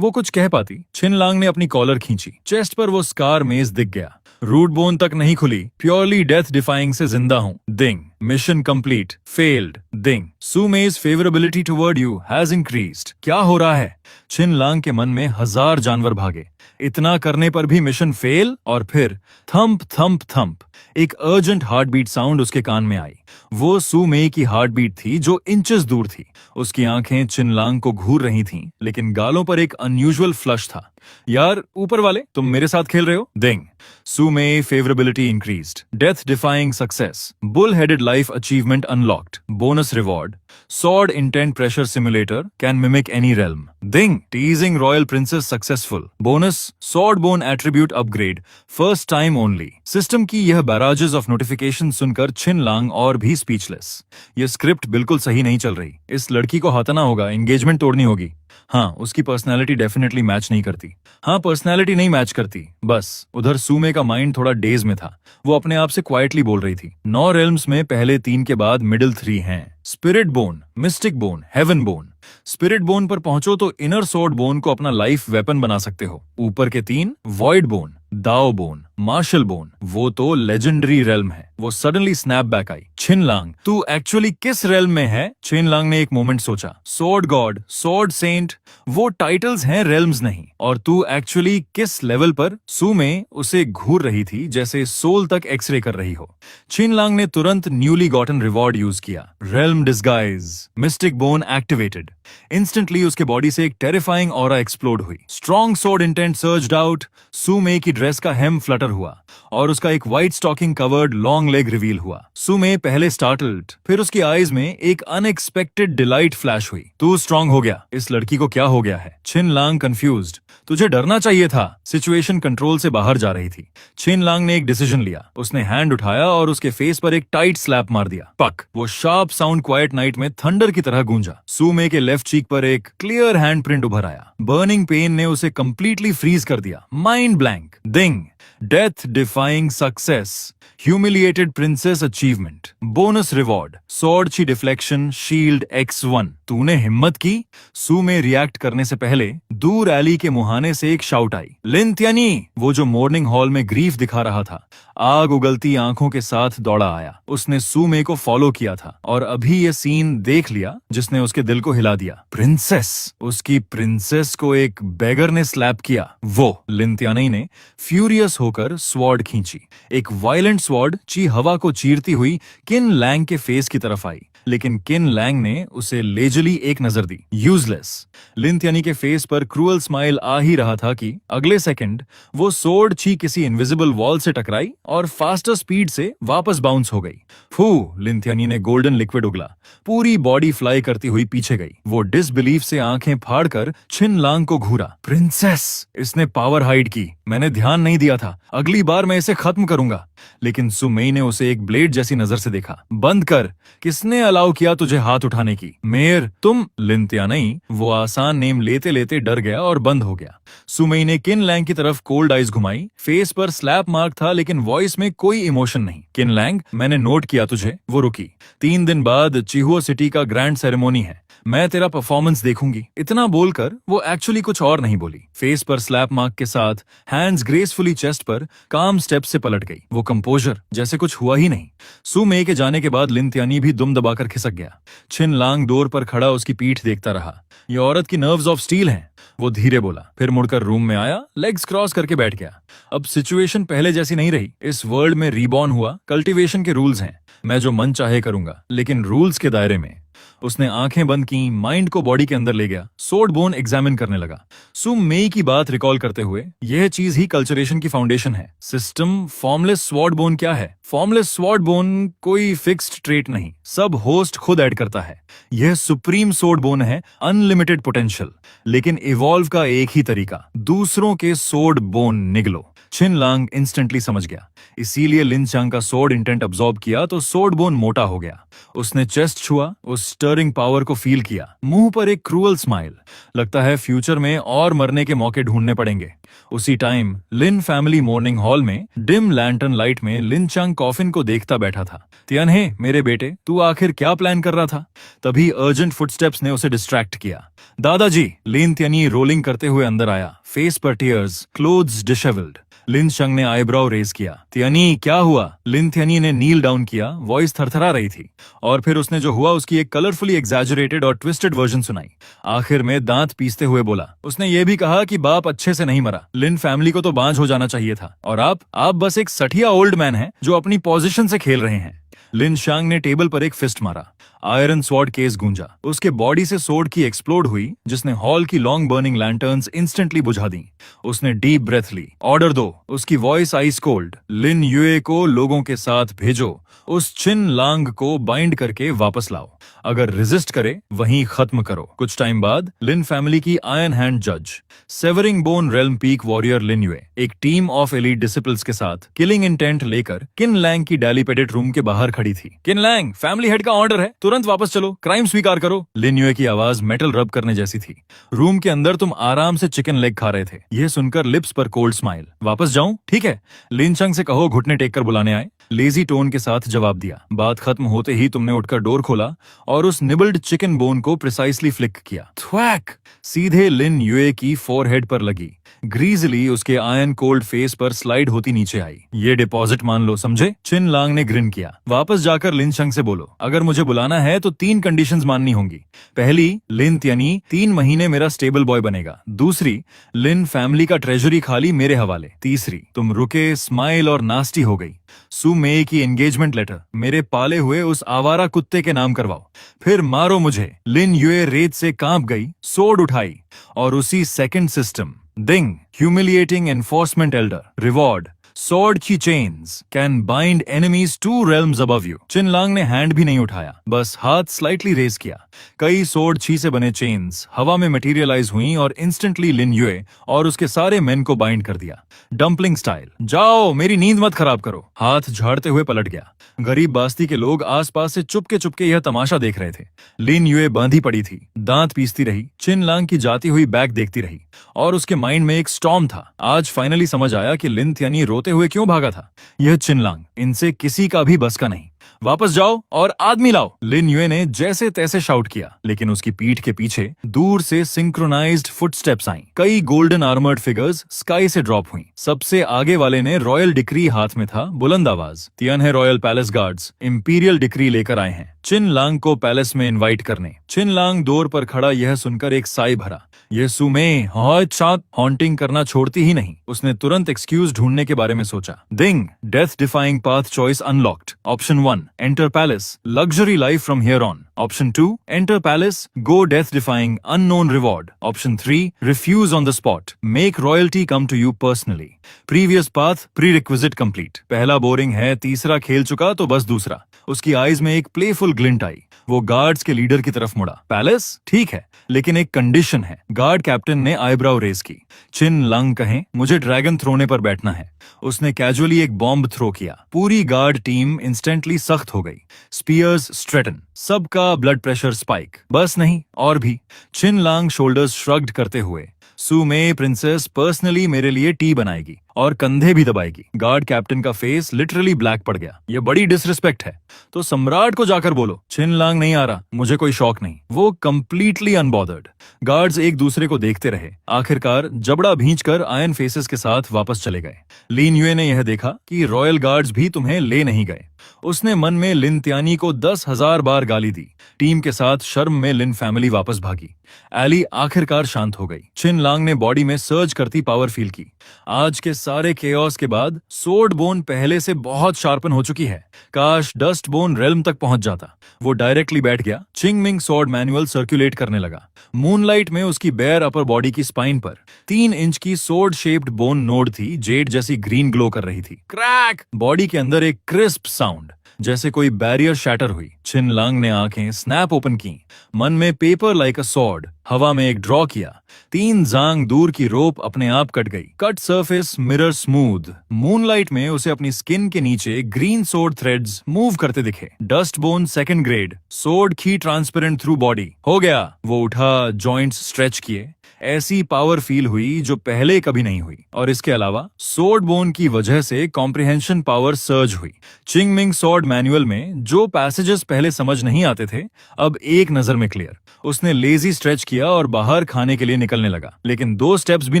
वो कुछ कह पाती। छिन लांग ने अपनी कॉलर खींची। चेस्ट पर वो स्कार मेज दिख गया। रूट बोन तक नहीं खुली। प्योरली डेथ डिफाइंग से जिंदा हूं। Ding. Mission complete. Failed. Ding. Sume's favorability toward you has increased. क्या हो रहा है? छिन लांग के मन में 1000 जानवर भागे। इतना करने पर भी मिशन फेल। और फिर थंप थंप थंप एक अर्जेंट हार्टबीट साउंड उसके कान में आई। वो सुमे की हार्टबीट थी जो इंचेस दूर थी। उसकी आंखें छिन लांग को घूर रही थीं, लेकिन गालों पर एक अनयूजुअल फ्लश था। यार ऊपर वाले, तुम मेरे साथ खेल रहे हो? Ding. Sume favorability increased. Death defying success. Bull headed life achievement unlocked. Bonus reward. Sword intent pressure simulator can mimic any realm. Ding. Teasing royal princess successful. Bonus. Sword bone attribute upgrade. First time only. System की यह barrages of notification सुनकर छिन लांग और भी speechless. यह script बिल्कुल सही नहीं चल रही। इस लड़की को हटाना होगा, एंगेजमेंट तोड़नी होगी। हाँ, उसकी पर्सनैलिटी डेफिनेटली मैच नहीं करती। हाँ, पर्सनैलिटी नहीं मैच करती। बस उधर सुमे का माइंड थोड़ा डेज में था। वो अपने आप से क्वाइटली बोल रही थी। 9 रेल्म्स में पहले 3 के बाद मिडिल 3 हैं। Spirit bone, mystic bone, heaven bone. Spirit bone पर पहुंचो तो इनर सोर्ड बोन को अपना लाइफ वेपन बना सकते हो। ऊपर के 3 वॉइड बोन, दाओ बोन, मार्शल बोन, वो तो लेजेंडरी रेल्म है। वो सडनली स्नैप बैक आई। छिन लांग, तू एक्चुअली किस रेल्म में है? छिन लांग ने एक मोमेंट सोचा। सोर्ड गॉड, सोर्ड सेंट, वो टाइटल्स हैं, रेल्म्स नहीं। और तू एक्चुअली किस लेवल पर? सुमे उसे घूर रही थी जैसे सोल तक एक्सरे कर रही हो। छिन लांग ने तुरंत न्यूली गॉटन रिवॉर्ड यूज किया। Realm disguise, mystic bone activated. Instantly उसके बॉडी से एक टेरिफाइंग ऑरा एक्सप्लोड हुई। Strong sword intent surged out. Su Mei dress का हेम फ्लटर हुआ और उसका एक white stocking covered long leg reveal हुआ। सुमे पहले स्टार्टल्ड, फिर उसकी आईज में एक अनएक्सपेक्टेड डिलाइट फ्लैश हुई। तू स्ट्रांग हो गया। इस लड़की को क्या हो गया है? छिन लांग कंफ्यूज्ड। तुझे डरना चाहिए था। सिचुएशन कंट्रोल से बाहर जा रही थी। छिन लांग ने एक डिसीजन लिया। उसने हैंड उठाया और उसके फेस पर एक टाइट स्लैप मार दिया। पक। वो शार्प साउंड क्वाइट नाइट में थंडर की तरह गूंजा। सुमे के लेफ्ट चीक पर एक क्लियर हैंड प्रिंट उभर आया। बर्निंग पेन ने उसे कंप्लीटली फ्रीज कर दिया। Mind blank. Ding. Death defying success. Humiliated princess achievement. Bonus reward. Sword qi deflection shield X1। तूने हिम्मत की? सुमे रिएक्ट करने से पहले दूर एली के मुहाने से एक शाउट आई। लिन त्यानी, वो जो मॉर्निंग हॉल में ग्रीफ दिखा रहा था, आग उगलती आंखों के साथ दौड़ा आया। उसने सुमे को फॉलो किया था और अभी ये सीन देख लिया जिसने उसके दिल को हिला दिया। प्रिंसेस, उसकी प्रिंसेस को एक बेगर ने स्लैप किया। वो लिन त्यानी ने फ्यूरियस होकर स्वॉर्ड खींची। एक वायलेंट स्वॉर्ड ची हवा को चीरती हुई किन लैंग के फेस की तरफ आई, लेकिन किन लैंग ने उसे लेजली एक नजर दी। यूजलेस। लिन त्यानी के फेस पर क्रूअल स्माइल आ ही रहा था कि अगले सेकंड वो सोर्ड ची किसी इनविजिबल वॉल से टकराई और फास्टर स्पीड से वापस बाउंस हो गई। फू, लिन त्यानी ने गोल्डन लिक्विड उगला। पूरी बॉडी फ्लाई करती हुई पीछे गई। वो डिसबिलीफ से आंखें फाड़कर छिन लांग को घूरा। प्रिंसेस, इसने पावर हाइड की। मैंने ध्यान नहीं दिया था। अगली बार मैं इसे खत्म करूंगा। लेकिन सुमेई ने उसे एक ब्लेड जैसी नजर से देखा। बंद कर, किसने अलाउ किया तुझे हाथ उठाने की? मेयर, तुम? लिन त्यानई वो आसान नेम लेते लेते डर गया और बंद हो गया। सुमेई ने किन लैंग की तरफ कोल्ड आइज घुमाई। फेस पर स्लैप मार्क था लेकिन वॉइस में कोई इमोशन नहीं। किन लैंग, मैंने नोट किया तुझे। वो रुकी। 3 दिन बाद चिहुआ सिटी का ग्रैंड सेरेमोनी है, मैं तेरा परफॉर्मेंस देखूंगी। इतना बोलकर वो एक्चुअली कुछ और नहीं बोली। फेस पर स्लैप मार्क के साथ हैंड्स ग्रेसफुली चेस्ट पर काम स्टेप से पलट गई। वो कंपोजर जैसे कुछ हुआ ही नहीं। सु मे के जाने के बाद लिन त्यानी भी दुम दबाकर खिसक गया। छिन लांग डोर पर खड़ा उसकी पीठ देखता रहा। ये औरत की नर्व्स ऑफ स्टील हैं, वो धीरे बोला। फिर मुड़कर रूम में आया, लेग्स क्रॉस करके बैठ गया। अब सिचुएशन पहले जैसी नहीं रही। इस वर्ल्ड में रीबॉर्न हुआ, कल्टीवेशन के रूल्स हैं। मैं जो मन चाहे करूंगा, लेकिन रूल्स के दायरे में। उसने आंखें बंद की, माइंड को बॉडी के अंदर ले गया, सोड बोन एग्जामिन करने लगा। सु मेई की बात रिकॉल करते हुए, यह चीज ही कल्चरेशन की फाउंडेशन है। सिस्टम फॉर्मलेस स्वॉर्ड बोन क्या है? फॉर्मलेस स्वॉर्ड बोन कोई फिक्स्ड ट्रेट नहीं, सब होस्ट खुद ऐड करता है। यह सुप्रीम सोड बोन है, अनलिमिटेड पोटेंशियल, लेकिन इवॉल्व का एक ही तरीका, दूसरों के सोड बोन निगलो। छिन लांग इंस्टेंटली समझ गया। इसीलिए लिन चांग का सोड इंटेंट अब्सॉर्ब किया तो सोड बोन मोटा हो गया। उसने चेस्ट छुआ, उस स्टरिंग पावर को फील किया। मुंह पर एक क्रूअल स्माइल। लगता है फ्यूचर में और मरने के मौके ढूंढने पड़ेंगे। उसी टाइम लिन फैमिली मोर्निंग हॉल में डिम लैंटर्न लाइट में लिन चांग कॉफिन को देखता बैठा था। तियनहे, मेरे बेटे, तू आखिर क्या प्लान कर रहा था? तभी अर्जेंट फुटस्टेप्स ने उसे डिस्ट्रैक्ट किया। दादाजी, लिन त्यानी रोलिंग करते हुए अंदर आया, फेस पर टीयर्स, क्लोथ्स डिशेवल्ड। लिन चंग ने आईब्राउ रेज किया। त्यानी, क्या हुआ? लिन त्यानी ने नील डाउन किया, वॉइस थरथरा रही थी। और फिर उसने जो हुआ उसकी एक कलरफुली एग्जैजरेटेड और ट्विस्टेड वर्जन सुनाई। आखिर में दांत पीसते हुए बोला, उसने ये भी कहा कि बाप अच्छे से नहीं मरा। लिन फैमिली को तो बांझ हो जाना चाहिए था, और आप बस एक सठिया ओल्ड मैन हैं जो अपनी पोजीशन से खेल रहे हैं। लिन शांग ने टेबल पर एक फिस्ट मारा। आयरन स्वॉर्ड केस गूंजा। उसके बॉडी से सोड की एक्सप्लोड हुई, जिसने हॉल की लॉन्ग बर्निंग लैंटर्न्स इंस्टेंटली बुझा दी। उसने डीप ब्रेथ ली। ऑर्डर दो। उसकी वॉइस आइस कोल्ड। लिन युए को लोगों के साथ भेजो। उस छिन लांग को बाइंड करके वापस लाओ। अगर रेजिस्ट करे, वहीं खत्म करो। कुछ टाइम बाद लिन फैमिली की आयरन हैंड जज, severing bone realm peak warrior Lin Yue, एक टीम ऑफ एलीट डिसिपल्स के साथ किलिंग इंटेंट लेकर किन लैंग की डेलीपेटेड रूम के बाहर खड़ी थी। किन लैंग, फैमिली हेड का ऑर्डर है, तुरंत वापस चलो, क्राइम स्वीकार करो। लिन युए की आवाज मेटल रब करने जैसी थी। रूम के अंदर तुम आराम से चिकन लेग खा रहे थे। यह सुनकर लिप्स पर कोल्ड स्माइल। वापस जाऊं? ठीक है। लिन चंग से कहो घुटने टेक कर बुलाने आए। लेजी टोन के साथ जवाब दिया। बात खत्म होते ही तुमने उठकर डोर खोला और उस निबल्ड चिकन बोन को प्रिसाइसली फ्लिक किया। थ्वैक! सीधे लिन युए की फोरहेड पर लगी। ग्रीजली उसके आयरन कोल्ड फेस पर स्लाइड होती नीचे आई। ये डिपॉजिट मान लो, समझे? छिन लांग ने ग्रिन किया। वापस जाकर लिन चंग से बोलो, अगर मुझे बुलाना है तो 3 कंडीशंस माननी होंगी। पहली, लिन त्यानी 3 महीने मेरा स्टेबल बॉय बनेगा। दूसरी, लिन फैमिली का ट्रेजरी खाली मेरे हवाले। तीसरी, तुम रुके, स्माइल और नास्टी हो गई। सु मे की एंगेजमेंट लेटर मेरे पाले हुए उस आवारा कुत्ते के नाम करवाओ, फिर मारो मुझे। लिन युए रेत से कांप गई, सोड उठाई और उसी second system, ding, humiliating enforcement elder, reward, sword की chains can bind enemies 2 realms above you। चिन लांग ने हैंड भी नहीं उठाया, बस हाथ स्लाइटली रेज किया। कई सोड छी से बने चेन्स हवा में मटेरियलाइज हुई और इंस्टेंटली लिन युए और उसके सारे मेन को बाइंड कर दिया, डंपलिंग स्टाइल। जाओ, मेरी नींद मत खराब करो। हाथ झाड़ते हुए पलट गया। गरीब बास्ती के लोग आसपास से चुपके चुपके यह तमाशा देख रहे थे। लिन युए बांधी पड़ी थी, दांत पीसती रही, चिन लांग की जाती हुई बैक देखती रही और उसके माइंड में एक स्टॉर्म था। आज फाइनली समझ आया कि लिन त्यानी रोते हुए क्यों भागा था। यह चिन लांग, इनसे किसी का भी बस का नहीं। वापस जाओ और आदमी लाओ। लिन युए ने जैसे तैसे शाउट किया, लेकिन उसकी पीठ के पीछे दूर से सिंक्रोनाइज्ड फुटस्टेप्स आईं। कई गोल्डन आर्मर्ड फिगर्स स्काई से ड्रॉप हुई। सबसे आगे वाले ने रॉयल डिक्री हाथ में था, बुलंद आवाज। Tianhe royal palace guards imperial decree लेकर आए हैं चिन लांग को पैलेस में इनवाइट करने। चिन लांग डोर पर खड़ा यह सुनकर एक साई भरा। यह सुमे हॉन्टिंग करना छोड़ती ही नहीं। उसने तुरंत एक्सक्यूज ढूंढने के बारे में सोचा। Ding, death defying path choice unlocked. Option 1, enter palace, luxury life from here on. Option 2, enter palace, go death defying unknown reward. Option 3, refuse on the spot, make royalty come to you personally. Previous path prerequisite complete. पहला boring है, तीसरा खेल चुका तो बस दूसरा। उसकी eyes में एक प्लेफुल ब्यूटीफुल ग्लिंट आई। वो गार्ड्स के लीडर की तरफ मुड़ा। पैलेस ठीक है, लेकिन एक कंडीशन है। गार्ड कैप्टन ने आईब्राउ रेस की। चिन लंग कहें मुझे ड्रैगन थ्रोने पर बैठना है। उसने कैजुअली एक बॉम्ब थ्रो किया। पूरी गार्ड टीम इंस्टेंटली सख्त हो गई। स्पीयर्स स्ट्रेटन, सबका ब्लड प्रेशर स्पाइक। बस नहीं, और भी। चिन लंग शोल्डर्स श्रग्ड करते हुए, सुमे प्रिंसेस पर्सनली मेरे लिए टी बनाएगी और कंधे भी दबाएगी। गार्ड कैप्टन का फेस लिटरली ब्लैक पड़ गया। ये बड़ी डिसरिस्पेक्ट है। तो सम्राट को जाकर बोलो चिन लंग नहीं आ रहा, मुझे कोई शौक नहीं। वो कंप्लीटली अनबॉदर्ड। गार्ड्स एक दूसरे को देखते रहे। आखिरकार जबड़ा भींचकर आयरन फेसेस के साथ वापस चले गए। लिन यूए ने यह देखा कि रॉयल गार्ड्स भी तुम्हें ले नहीं गए। उसने मन में लिन त्यानी को 10,000 बार गाली दी। टीम के साथ शर्म में लिन फैमिली वापस भागी। एली आखिरकार शांत हो गई। चिन लंग ने बॉडी में सर्ज करती पावर फील की। आज के सारे केओस के बाद सोर्ड बोन पहले से बहुत शार्पन हो चुकी है। काश डस्ट बोन रेल्म तक पहुंच जाता। वो डायरेक्टली बैठ गया। चिंग मिंग सॉर्ड मैनुअल सर्कुलेट करने लगा। मूनलाइट में उसकी बेयर अपर बॉडी की स्पाइन पर 3 इंच की सोर्ड शेप्ड बोन नोड थी, जेड जैसी ग्रीन ग्लो कर रही थी। क्रैक! बॉडी के अंदर एक क्रिस्प साउंड, जैसे कोई बैरियर शैटर हुई। चिन लंग ने आंखें स्नैप ओपन की। मन में पेपर लाइक अ सॉर्ड हवा में एक ड्रॉ किया। 3 जांग दूर की रोप अपने आप कट गई। Cut surface mirror smooth. Moonlight में उसे अपनी स्किन के नीचे ग्रीन सोर्ड थ्रेड्स मूव करते दिखे। Dust bone second grade, sword की ट्रांसपेरेंट थ्रू बॉडी। हो गया। वो उठा, जॉइंट्स स्ट्रेच किए। ऐसी पावर फील हुई जो पहले कभी नहीं हुई। और इसके अलावा सोर्ड बोन की वजह से कॉम्प्रिहेंशन पावर सर्ज हुई। चिंग मिंग सॉर्ड मैनुअल में जो पैसेजेस पहले समझ नहीं आते थे, अब एक नजर में क्लियर। उसने लेजी स्ट्रेच किया और बाहर खाने के लिए निकलने लगा, लेकिन 2 स्टेप्स भी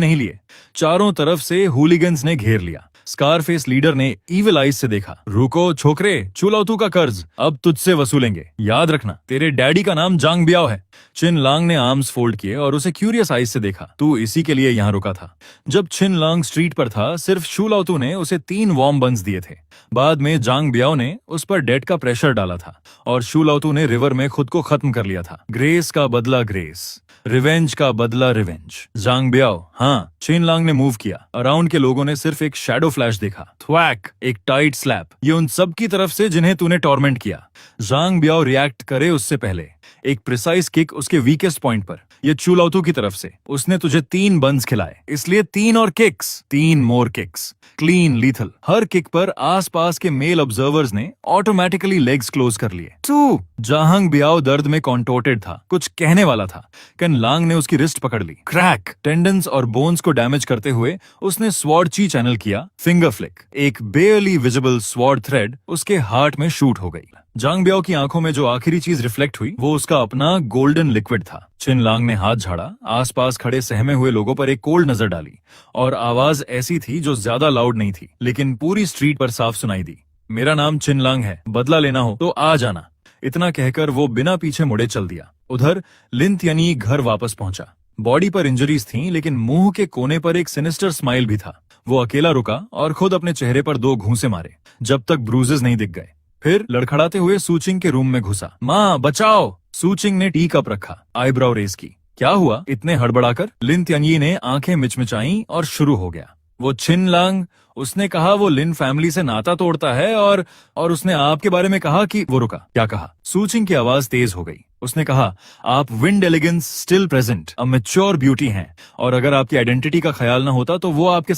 नहीं लिए। चारों तरफ से हुलिगन्स ने घेर लिया। स्कारफेस लीडर ने ईविल आइज से देखा। रुको छोकरे, चुलौतू का कर्ज अब तुझसे वसूलेंगे। याद रखना तेरे डैडी का नाम जांग बियाओ है। चिन लंग ने आर्म्स फोल्ड किए और उसे क्यूरियस आइज से देखा। तू इसी के लिए यहाँ रुका था। जब चिन लंग स्ट्रीट पर था, सिर्फ शूलाउतू ने उसे 3 वार्म बंस दिए थे। बाद में जांग बियाओ ने उस पर डेट का प्रेशर डाला था और शूलाउतू ने रिवर में खुद को खत्म कर लिया था। ग्रेस का बदला ग्रेस, रिवेंज का बदला रिवेंज। जांग बियाओ, हाँ। चिन लंग ने मूव किया। अराउंड के लोगों ने सिर्फ एक शैडो फ्लैश देखा। थ्वैक! एक टाइट स्लैप। ये उन सब की तरफ से जिन्हें तूने टॉर्मेंट किया। जांग बियाओ रिएक्ट करे उससे पहले एक प्रिसाइज किक उसके वीकेस्ट पॉइंट पर। ये चुलौतू की तरफ से। उसने तुझे 3 बंस खिलाए, इसलिए 3 और kicks, 3 more kicks. Clean, lethal. हर किक पर आसपास के मेल ऑब्जर्वर्स ने ऑटोमेटिकली लेग्स क्लोज कर लिए। तू! जांग बियाओ दर्द में कॉन्टोर्टेड था, कुछ कहने वाला था। किन लंग ने उसकी रिस्ट पकड़ ली। क्रैक! टेंडन्स और बोन्स को डैमेज करते हुए उसने स्वॉर्ड ची चैनल किया। Finger flick. एक बेयरली विजिबल स्वॉर्ड थ्रेड उसके हार्ट में शूट हो गई। जांग बियाओ की आंखों में जो आखिरी चीज रिफ्लेक्ट हुई, वो उसका अपना गोल्डन लिक्विड था। चिन लंग ने हाथ झाड़ा। आसपास खड़े सहमे हुए लोगों पर एक कोल्ड नजर डाली और आवाज ऐसी थी जो ज्यादा लाउड नहीं थी, लेकिन पूरी स्ट्रीट पर साफ सुनाई दी। मेरा नाम चिन लंग है, बदला लेना हो तो आ जाना। इतना कहकर वो बिना पीछे मुड़े चल दिया। उधर लिन त्यानी घर वापस पहुंचा। बॉडी पर इंजरीज थीं, लेकिन मुंह के कोने पर एक सिनिस्टर स्माइल भी था। वो अकेला रुका और खुद अपने चेहरे पर 2 घूंसे मारे, जब तक ब्रूजेस नहीं दिख गए। फिर लड़खड़ाते हुए सूचिंग के रूम में घुसा। माँ बचाओ! सूचिंग ने टी कप रखा, आईब्राउ रेस की। क्या हुआ इतने हड़बड़ाकर? लिन त्यानी ने आंखें मिचमिचाई और शुरू हो गया। वो चिन लंग, उसने कहा वो लिन फैमिली से नाता तोड़ता है और उसने आपके बारे में कहा कि वो रुका। क्या कहा? सूचिंग की आवाज तेज हो गई। उसने कहा आप wind elegance still present, a mature beauty हैं, और अगर आपकी आइडेंटिटी का ख्याल ना होता तो वो आपके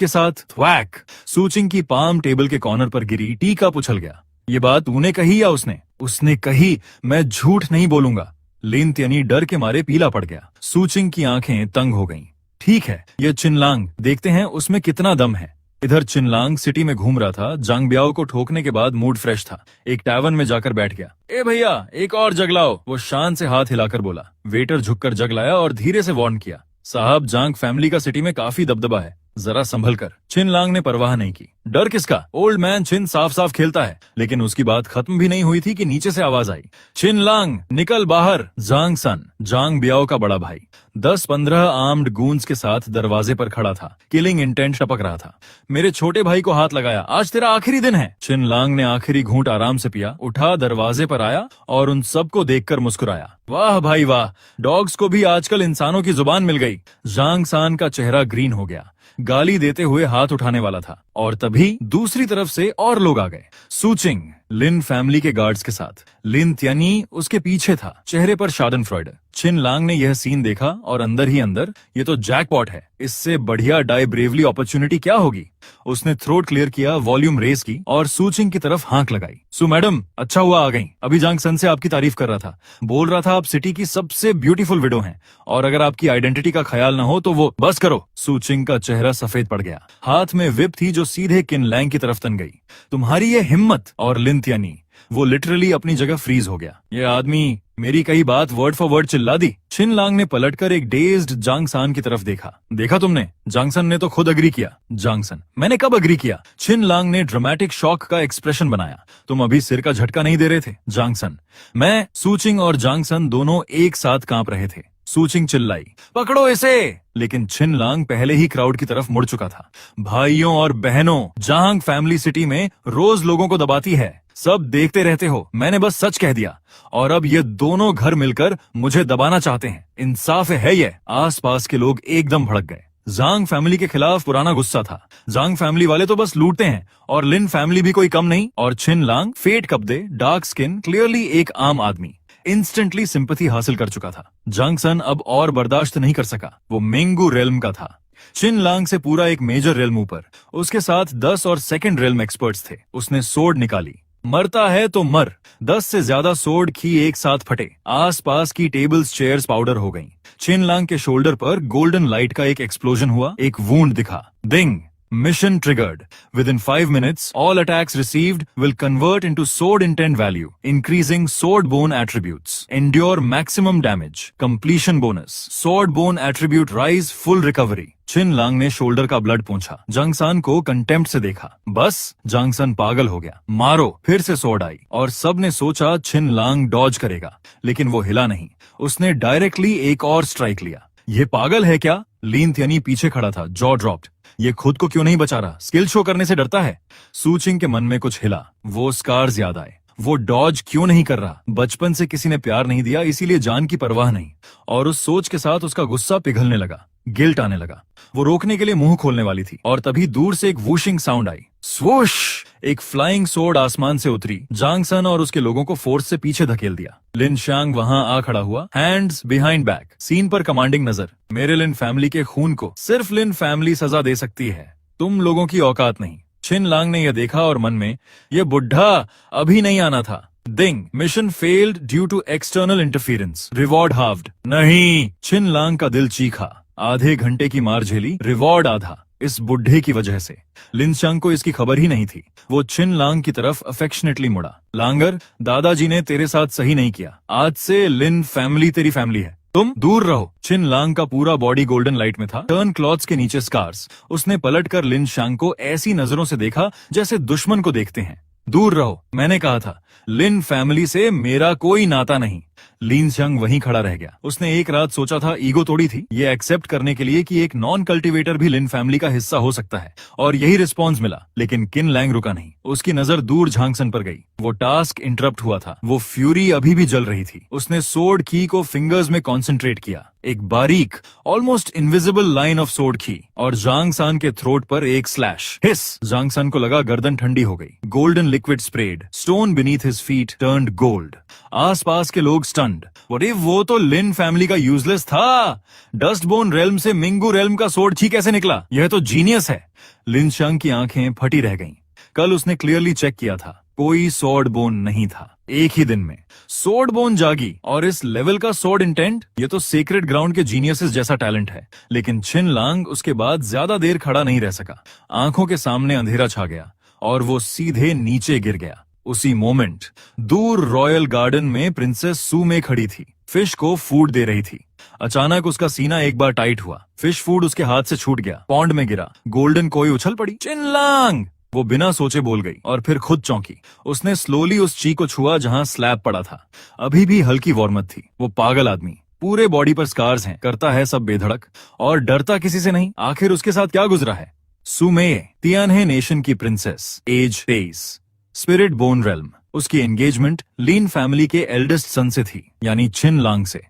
साथ थ्वैक! सूचिंग की पाम टेबल के कॉर्नर पर गिरी। टी कप उछल गया। ये बात तूने कही या उसने? उसने कही। मैं झूठ नहीं बोलूंगा। लिन त्यानी डर के मारे पीला पड़ गया। सूचिंग की आंखें तंग हो गईं। ठीक है, ये चिन लंग, देखते हैं उसमें कितना दम है। इधर चिन लंग सिटी में घूम रहा था। जांग बियाओ को ठोकने के बाद मूड फ्रेश था। एक टैवर्न में जाकर बैठ गया। ए भैया, एक और जग लाओ, वो शान से हाथ हिलाकर बोला। वेटर झुककर जग लाया और धीरे से वार्न किया, साहब जांग फैमिली का सिटी में काफी दबदबा है, जरा संभल कर। चिन लंग ने परवाह नहीं की। डर किसका? ओल्ड मैन चिन साफ साफ खेलता है। लेकिन उसकी बात खत्म भी नहीं हुई थी कि नीचे से आवाज आई, चिन लंग निकल बाहर। जांग सन, जांग बियाओ का बड़ा भाई, 10-15 आर्म्ड गूंस के साथ दरवाजे पर खड़ा था। किलिंग इंटेंट टपक रहा था। मेरे छोटे भाई को हाथ लगाया, आज तेरा आखिरी दिन है। चिन लंग ने आखिरी घूंट आराम से पिया, उठा, दरवाजे पर आया और उन सबको देखकर मुस्कुराया। वाह भाई वाह, डॉग्स को भी आजकल इंसानों की जुबान मिल गई। जांग सान का चेहरा ग्रीन हो गया। गाली देते हुए हाथ उठाने वाला था और तभी दूसरी तरफ से और लोग आ गए। सूचिंग, लिन फैमिली के गार्ड्स के साथ। लिन त्यानी उसके पीछे था, चेहरे पर शाडनफ्रॉयड। छिन लांग ने यह सीन देखा और अंदर ही अंदर ये तो जैकपॉट है, इससे बढ़िया डाई ब्रेवली अपॉर्चुनिटी क्या होगी। उसने थ्रोट क्लियर किया, वॉल्यूम रेस की और सूचिंग की तरफ हाँक लगाई। सु मैडम, अच्छा हुआ आ गई। अभी जांग सन से आपकी तारीफ कर रहा था, बोल रहा था आप सिटी की सबसे ब्यूटीफुल विडो हैं और अगर आपकी आइडेंटिटी का ख्याल ना हो तो वो। बस करो। सूचिंग का चेहरा सफेद पड़ गया। हाथ में विप थी जो सीधे किन लैंग की तरफ तन गई। तुम्हारी ये हिम्मत। और लिन त्यानी, वो लिटरली अपनी जगह फ्रीज हो गया। ये आदमी मेरी कई बात वर्ड फॉर वर्ड चिल्ला दी। छिन लांग ने पलटकर एक डेज्ड जांग सान की तरफ देखा। देखा तुमने? जांग सन ने तो खुद अग्री किया। जांग सन, मैंने कब अग्री किया? छिन लांग ने ड्रामेटिक शॉक का एक्सप्रेशन बनाया। तुम अभी सिर का झटका नहीं दे रहे थे। जांग सन, मैं। सूचिंग और जांग सन दोनों एक साथ कांप रहे थे। सूचिंग चिल्लाई, पकड़ो इसे। लेकिन छिन लांग पहले ही क्राउड की तरफ मुड़ चुका था। भाइयों और बहनों, जांग फैमिली सिटी में रोज लोगों को दबाती है, सब देखते रहते हो। मैंने बस सच कह दिया और अब ये दोनों घर मिलकर मुझे दबाना चाहते हैं। इंसाफ है ये। आसपास के लोग एकदम भड़क गए। जांग फैमिली के खिलाफ पुराना गुस्सा था। जांग फैमिली वाले तो बस लूटते हैं और लिन फैमिली भी कोई कम नहीं। और छिन लांग, फेट कपड़े, डार्क स्किन, क्लियरली एक आम आदमी, इंस्टेंटली सिंपैथी हासिल कर चुका था। जांग सन अब और बर्दाश्त नहीं कर सका। वो मिंगू रेल्म का था। छिन लांग से पूरा एक मेजर रेल्म ऊपर, उसके साथ 10 और सेकंड रेल्म एक्सपर्ट्स थे। उसने सोर्ड निकाली। मरता है तो मर। 10 से ज्यादा सोर्ड की एक साथ फटे। आसपास की टेबल्स, चेयर्स पाउडर हो गईं। छिन लांग के शोल्डर पर गोल्डन लाइट का एक एक्सप्लोजन हुआ। एक वूंड दिखा। दिंग। Mission triggered. Within 5 minutes, all attacks received will convert into sword intent value, increasing sword bone attributes. Endure maximum damage. Completion bonus. Sword bone attribute rise, full recovery. छिन लांग ने shoulder का blood पोंछा। जांगसान को contempt से देखा। बस। जांगसान पागल हो गया। मारो। फिर से स्वॉर्ड आई और सब ने सोचा छिन लांग डॉज करेगा, लेकिन वो हिला नहीं। उसने डायरेक्टली एक और स्ट्राइक लिया। ये पागल है क्या? लीन थियनी पीछे खड़ा था, जॉ ड्रॉप्ड। ये खुद को क्यों नहीं बचा रहा? स्किल शो करने से डरता है। सूचिंग के मन में कुछ हिला। वो स्कार्स याद आए। वो डॉज क्यों नहीं कर रहा? बचपन से किसी ने प्यार नहीं दिया, इसीलिए जान की परवाह नहीं। और उस सोच के साथ उसका गुस्सा पिघलने लगा, गिल्ट आने लगा। वो रोकने के लिए मुंह खोलने वाली थी और तभी दूर से एक वूशिंग साउंड आई। स्वोश! एक फ्लाइंग सोर्ड आसमान से उतरी। जांग सन और उसके लोगों को फोर्स से पीछे धकेल दिया। लिन शांग वहां आ खड़ा हुआ, हैंड्स बिहाइंड बैक, सीन पर कमांडिंग नजर। मेरे लिन फैमिली के खून को सिर्फ लिन फैमिली सजा दे सकती है, तुम लोगों की औकात नहीं। छिन लांग ने यह देखा और मन में, ये बुढ़ा अभी नहीं आना था। Ding. Mission failed due to external interference, reward halved. नहीं। छिन लांग का दिल चीखा। आधे घंटे की मार झेली, रिवॉर्ड आधा, इस बुढ़े की वजह से। लिन शांग को इसकी खबर ही नहीं थी। वो छिन लांग की तरफ अफेक्शनेटली मुड़ा। लांगर, दादाजी ने तेरे साथ सही नहीं किया। आज से लिन फैमिली तेरी फैमिली है, तुम दूर रहो। छिन लांग का पूरा बॉडी गोल्डन लाइट में था, टर्न क्लॉथ्स के नीचे स्कार्स। उसने पलटकर लिन शांग को ऐसी नजरों से देखा जैसे दुश्मन को देखते हैं। दूर रहो, मैंने कहा था। लिन फैमिली से मेरा कोई नाता नहीं। लिन शांग वहीं खड़ा रह गया। उसने एक रात सोचा था, ईगो तोड़ी थी, ये एक्सेप्ट करने के लिए कि एक नॉन कल्टिवेटर भी लिन फैमिली का हिस्सा हो सकता है, और यही रिस्पॉन्स मिला। लेकिन किन लैंग रुका नहीं। उसकी नजर दूर झांगसन पर गई। वो टास्क इंटरप्ट हुआ था। वो फ्यूरी अभी भी जल रही थी। उसने सोर्ड की को फिंगर्स में कॉन्सेंट्रेट किया। एक बारीक, almost invisible line of sword की, और जांगसान के थ्रोट पर एक स्लैश। हिस! जांगसान को लगा गर्दन ठंडी हो गई। Golden liquid spread. Stone beneath his feet turned gold. आसपास के लोग स्टन्ड। वो तो लिन फैमिली का यूजलेस था। डस्ट बोन रेल्म से मिंगू रेल्म का सोर्ड छी कैसे निकला? यह तो जीनियस है। लिन शांग की आंखें फटी रह गईं। कल उसने क्लियरली चेक किया था, कोई सोर्ड बोन नहीं था। एक ही दिन में सोर्ड बोन जागी, और इस लेवल का सोर्ड इंटेंट, ये तो सेक्रेड ग्राउंड के जीनियसेस जैसा टैलेंट है। लेकिन छिन लांग उसके बाद ज्यादा देर खड़ा नहीं रह सका। आंखों के सामने अंधेरा छा गया और वो सीधे नीचे गिर गया। उसी मोमेंट दूर रॉयल गार्डन में प्रिंसेस सू में खड़ी थी, फिश को फूड दे रही थी। अचानक उसका सीना एक बार टाइट हुआ। फिश फूड उसके हाथ से छूट गया, पॉन्ड में गिरा। गोल्डन कोई उछल पड़ी। छिन लांग! वो बिना सोचे बोल गई और फिर खुद चौंकी। उसने स्लोली उस ची को छुआ जहां स्लैब पड़ा था। अभी भी हल्की वार्मथ थी। वो पागल आदमी, पूरे बॉडी पर स्कार्स हैं, करता है सब बेधड़क और डरता किसी से नहीं। आखिर उसके साथ क्या गुजरा है? सुमे तियानहे नेशन की princess, age 23, spirit bone realm. उसकी एंगेजमेंट लीन फैमिली के एल्डेस्ट सन से थी, यानी छिन लांग से।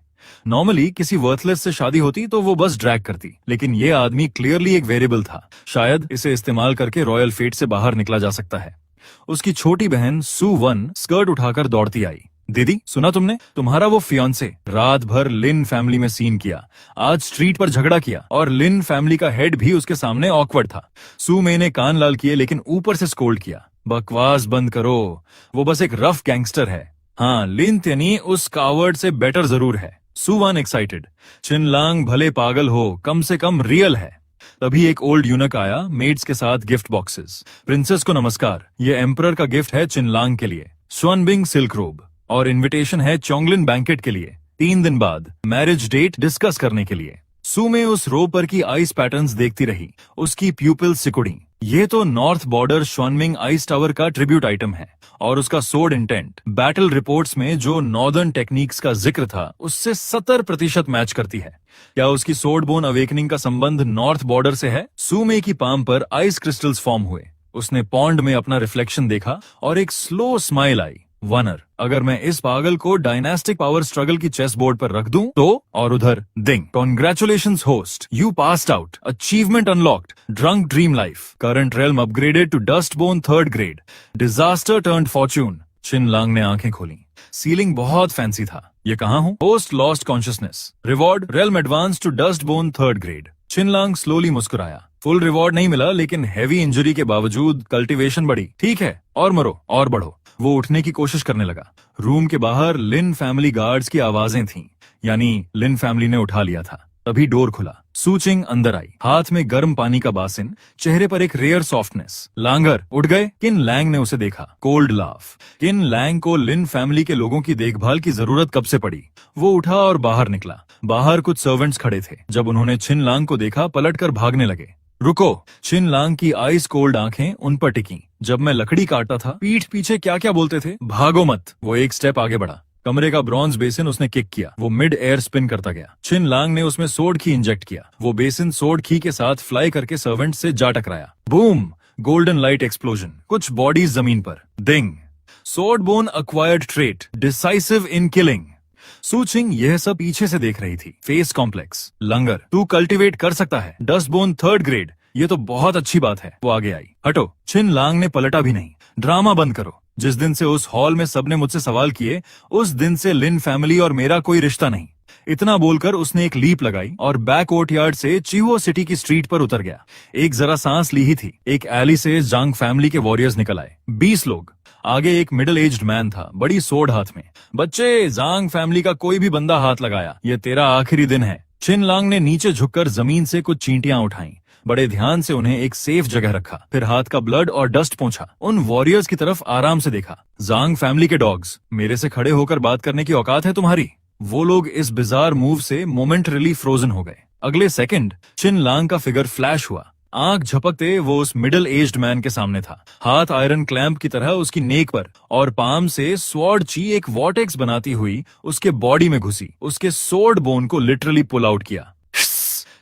नॉर्मली किसी वर्थलेस से शादी होती तो वो बस ड्रैग करती, लेकिन ये आदमी क्लियरली एक वेरिएबल था। शायद इसे इस्तेमाल करके रॉयल फेट से बाहर निकला जा सकता है। उसकी छोटी बहन सू वन स्कर्ट उठाकर दौड़ती आई। दीदी, सुना तुमने? तुम्हारा वो फियांसे रात भर लिन फैमिली में सीन किया, आज स्ट्रीट पर झगड़ा किया और लिन फैमिली का हेड भी उसके सामने ऑकवर्ड था। सू मे ने कान लाल किए लेकिन ऊपर से स्कोल्ड किया, बकवास बंद करो, वो बस एक रफ गैंगस्टर है। हाँ, लिन त्यनी उस कावर्ड से बेटर जरूर है। सू वन एक्साइटेड, चिनलांग भले पागल हो, कम से कम रियल है। तभी एक ओल्ड यूनक आया, मेड्स के साथ गिफ्ट बॉक्सेस। प्रिंसेस को नमस्कार, ये एम्परर का गिफ्ट है चिनलांग के लिए, स्वनबिंग सिल्क रोब, और इनविटेशन है चोंगलिन बैंकेट के लिए 3 दिन बाद मैरिज डेट डिस्कस करने के लिए। सू में उस रोब पर की आइस पैटर्न्स देखती रही, उसकी प्यूपिल सिकुड़ी। ये तो नॉर्थ बॉर्डर श्वानमिंग आइस टावर का ट्रिब्यूट आइटम है, और उसका सोड इंटेंट बैटल रिपोर्ट्स में जो नॉर्दर्न टेक्निक्स का जिक्र था उससे 70% मैच करती है। क्या उसकी सोड बोन अवेकनिंग का संबंध नॉर्थ बॉर्डर से है? सू में की पाम पर आइस क्रिस्टल्स फॉर्म हुए, उसने पॉन्ड में अपना रिफ्लेक्शन देखा और एक स्लो स्माइल आई। वनर, अगर मैं इस पागल को डायनास्टिक पावर स्ट्रगल की चेस बोर्ड पर रख दूं तो? और उधर ding, congratulations host, you passed out, achievement unlocked, drunk dream life, current realm upgraded to dustbone 3rd grade, disaster turned fortune. Qin Lang ने आंखें खोली, सीलिंग बहुत फैंसी था। ये कहाँ हूँ? Post lost consciousness, reward realm advance to dustbone 3rd grade. Qin Lang slowly मुस्कुराया, full reward नहीं मिला लेकिन हैवी इंजरी के बावजूद कल्टीवेशन बढ़ी। ठीक है, और मरो और बढ़ो। वो उठने की कोशिश करने लगा। रूम के बाहर लिन फैमिली गार्ड्स की आवाजें थीं, यानी लिन फैमिली ने उठा लिया था। तभी डोर खुला, सूचिंग अंदर आई, हाथ में गर्म पानी का बासिन, चेहरे पर एक रेयर सॉफ्टनेस। लांगर, उठ गए? किन लैंग ने उसे देखा, कोल्ड लाफ। किन लैंग को लिन फैमिली के लोगों की देखभाल की जरूरत कब से पड़ी? वो उठा और बाहर निकला। बाहर कुछ सर्वेंट्स खड़े थे। जब उन्होंने चिनलांग को देखा, पलटकर भागने लगे। रुको! चिनलांग की आइस कोल्ड आंखें उन पर टिकी। जब मैं लकड़ी काटता था, पीठ पीछे क्या क्या बोलते थे? भागो मत। वो एक स्टेप आगे बढ़ा, कमरे का ब्रॉन्ज बेसिन उसने किक किया, वो मिड एयर स्पिन करता गया। चिनलांग ने उसमें सोड की इंजेक्ट किया, वो बेसिन सोड की के साथ फ्लाई करके सर्वेंट से जा टकराया। बूम! गोल्डन लाइट एक्सप्लोजन, कुछ बॉडीज जमीन पर। Ding! Sword bone acquired trait, decisive in killing. सूचिंग यह सब पीछे से देख रही थी। Face complex. लंगर, तू कल्टीवेट कर सकता है, डस्टबोन 3rd ग्रेड, ये तो बहुत अच्छी बात है। वो आगे आई। हटो! चिनलांग ने पलटा भी नहीं। ड्रामा बंद करो। जिस दिन से उस हॉल में सबने मुझसे सवाल किए, उस दिन से लिन फैमिली और मेरा कोई रिश्ता नहीं। इतना बोलकर उसने एक लीप लगाई और बैक कोर्टयार्ड से चिहुओ सिटी की स्ट्रीट पर उतर गया। एक जरा सांस ली ही थी, एक एली से जांग फैमिली के वॉरियर्स निकल आए, 20 लोग। आगे एक मिडिल एज्ड मैन था, बड़ी सोड हाथ में। बच्चे, जांग फैमिली का कोई भी बंदा हाथ लगाया, ये तेरा आखिरी दिन है। चिनलांग ने नीचे झुककर जमीन से कुछ चींटियां उठाई, बड़े ध्यान से उन्हें एक सेफ जगह रखा, फिर हाथ का ब्लड और डस्ट पोंछा। उन वॉरियर्स की तरफ आराम से देखा। जांग फैमिली के डॉग्स, मेरे से खड़े होकर बात करने की औकात है तुम्हारी? वो लोग इस बिजार मूव से मोमेंटरीली फ्रोजन हो गए। अगले सेकंड चिनलांग का फिगर फ्लैश हुआ। आंख झपकते वो उस मिडिल एज्ड मैन के सामने था, हाथ आयरन क्लैंप की तरह उसकी नेक पर, और पाम से स्वॉर्ड ची एक वॉटेक्स बनाती हुई उसके बॉडी में घुसी, उसके सोड बोन को लिटरली पुल आउट किया।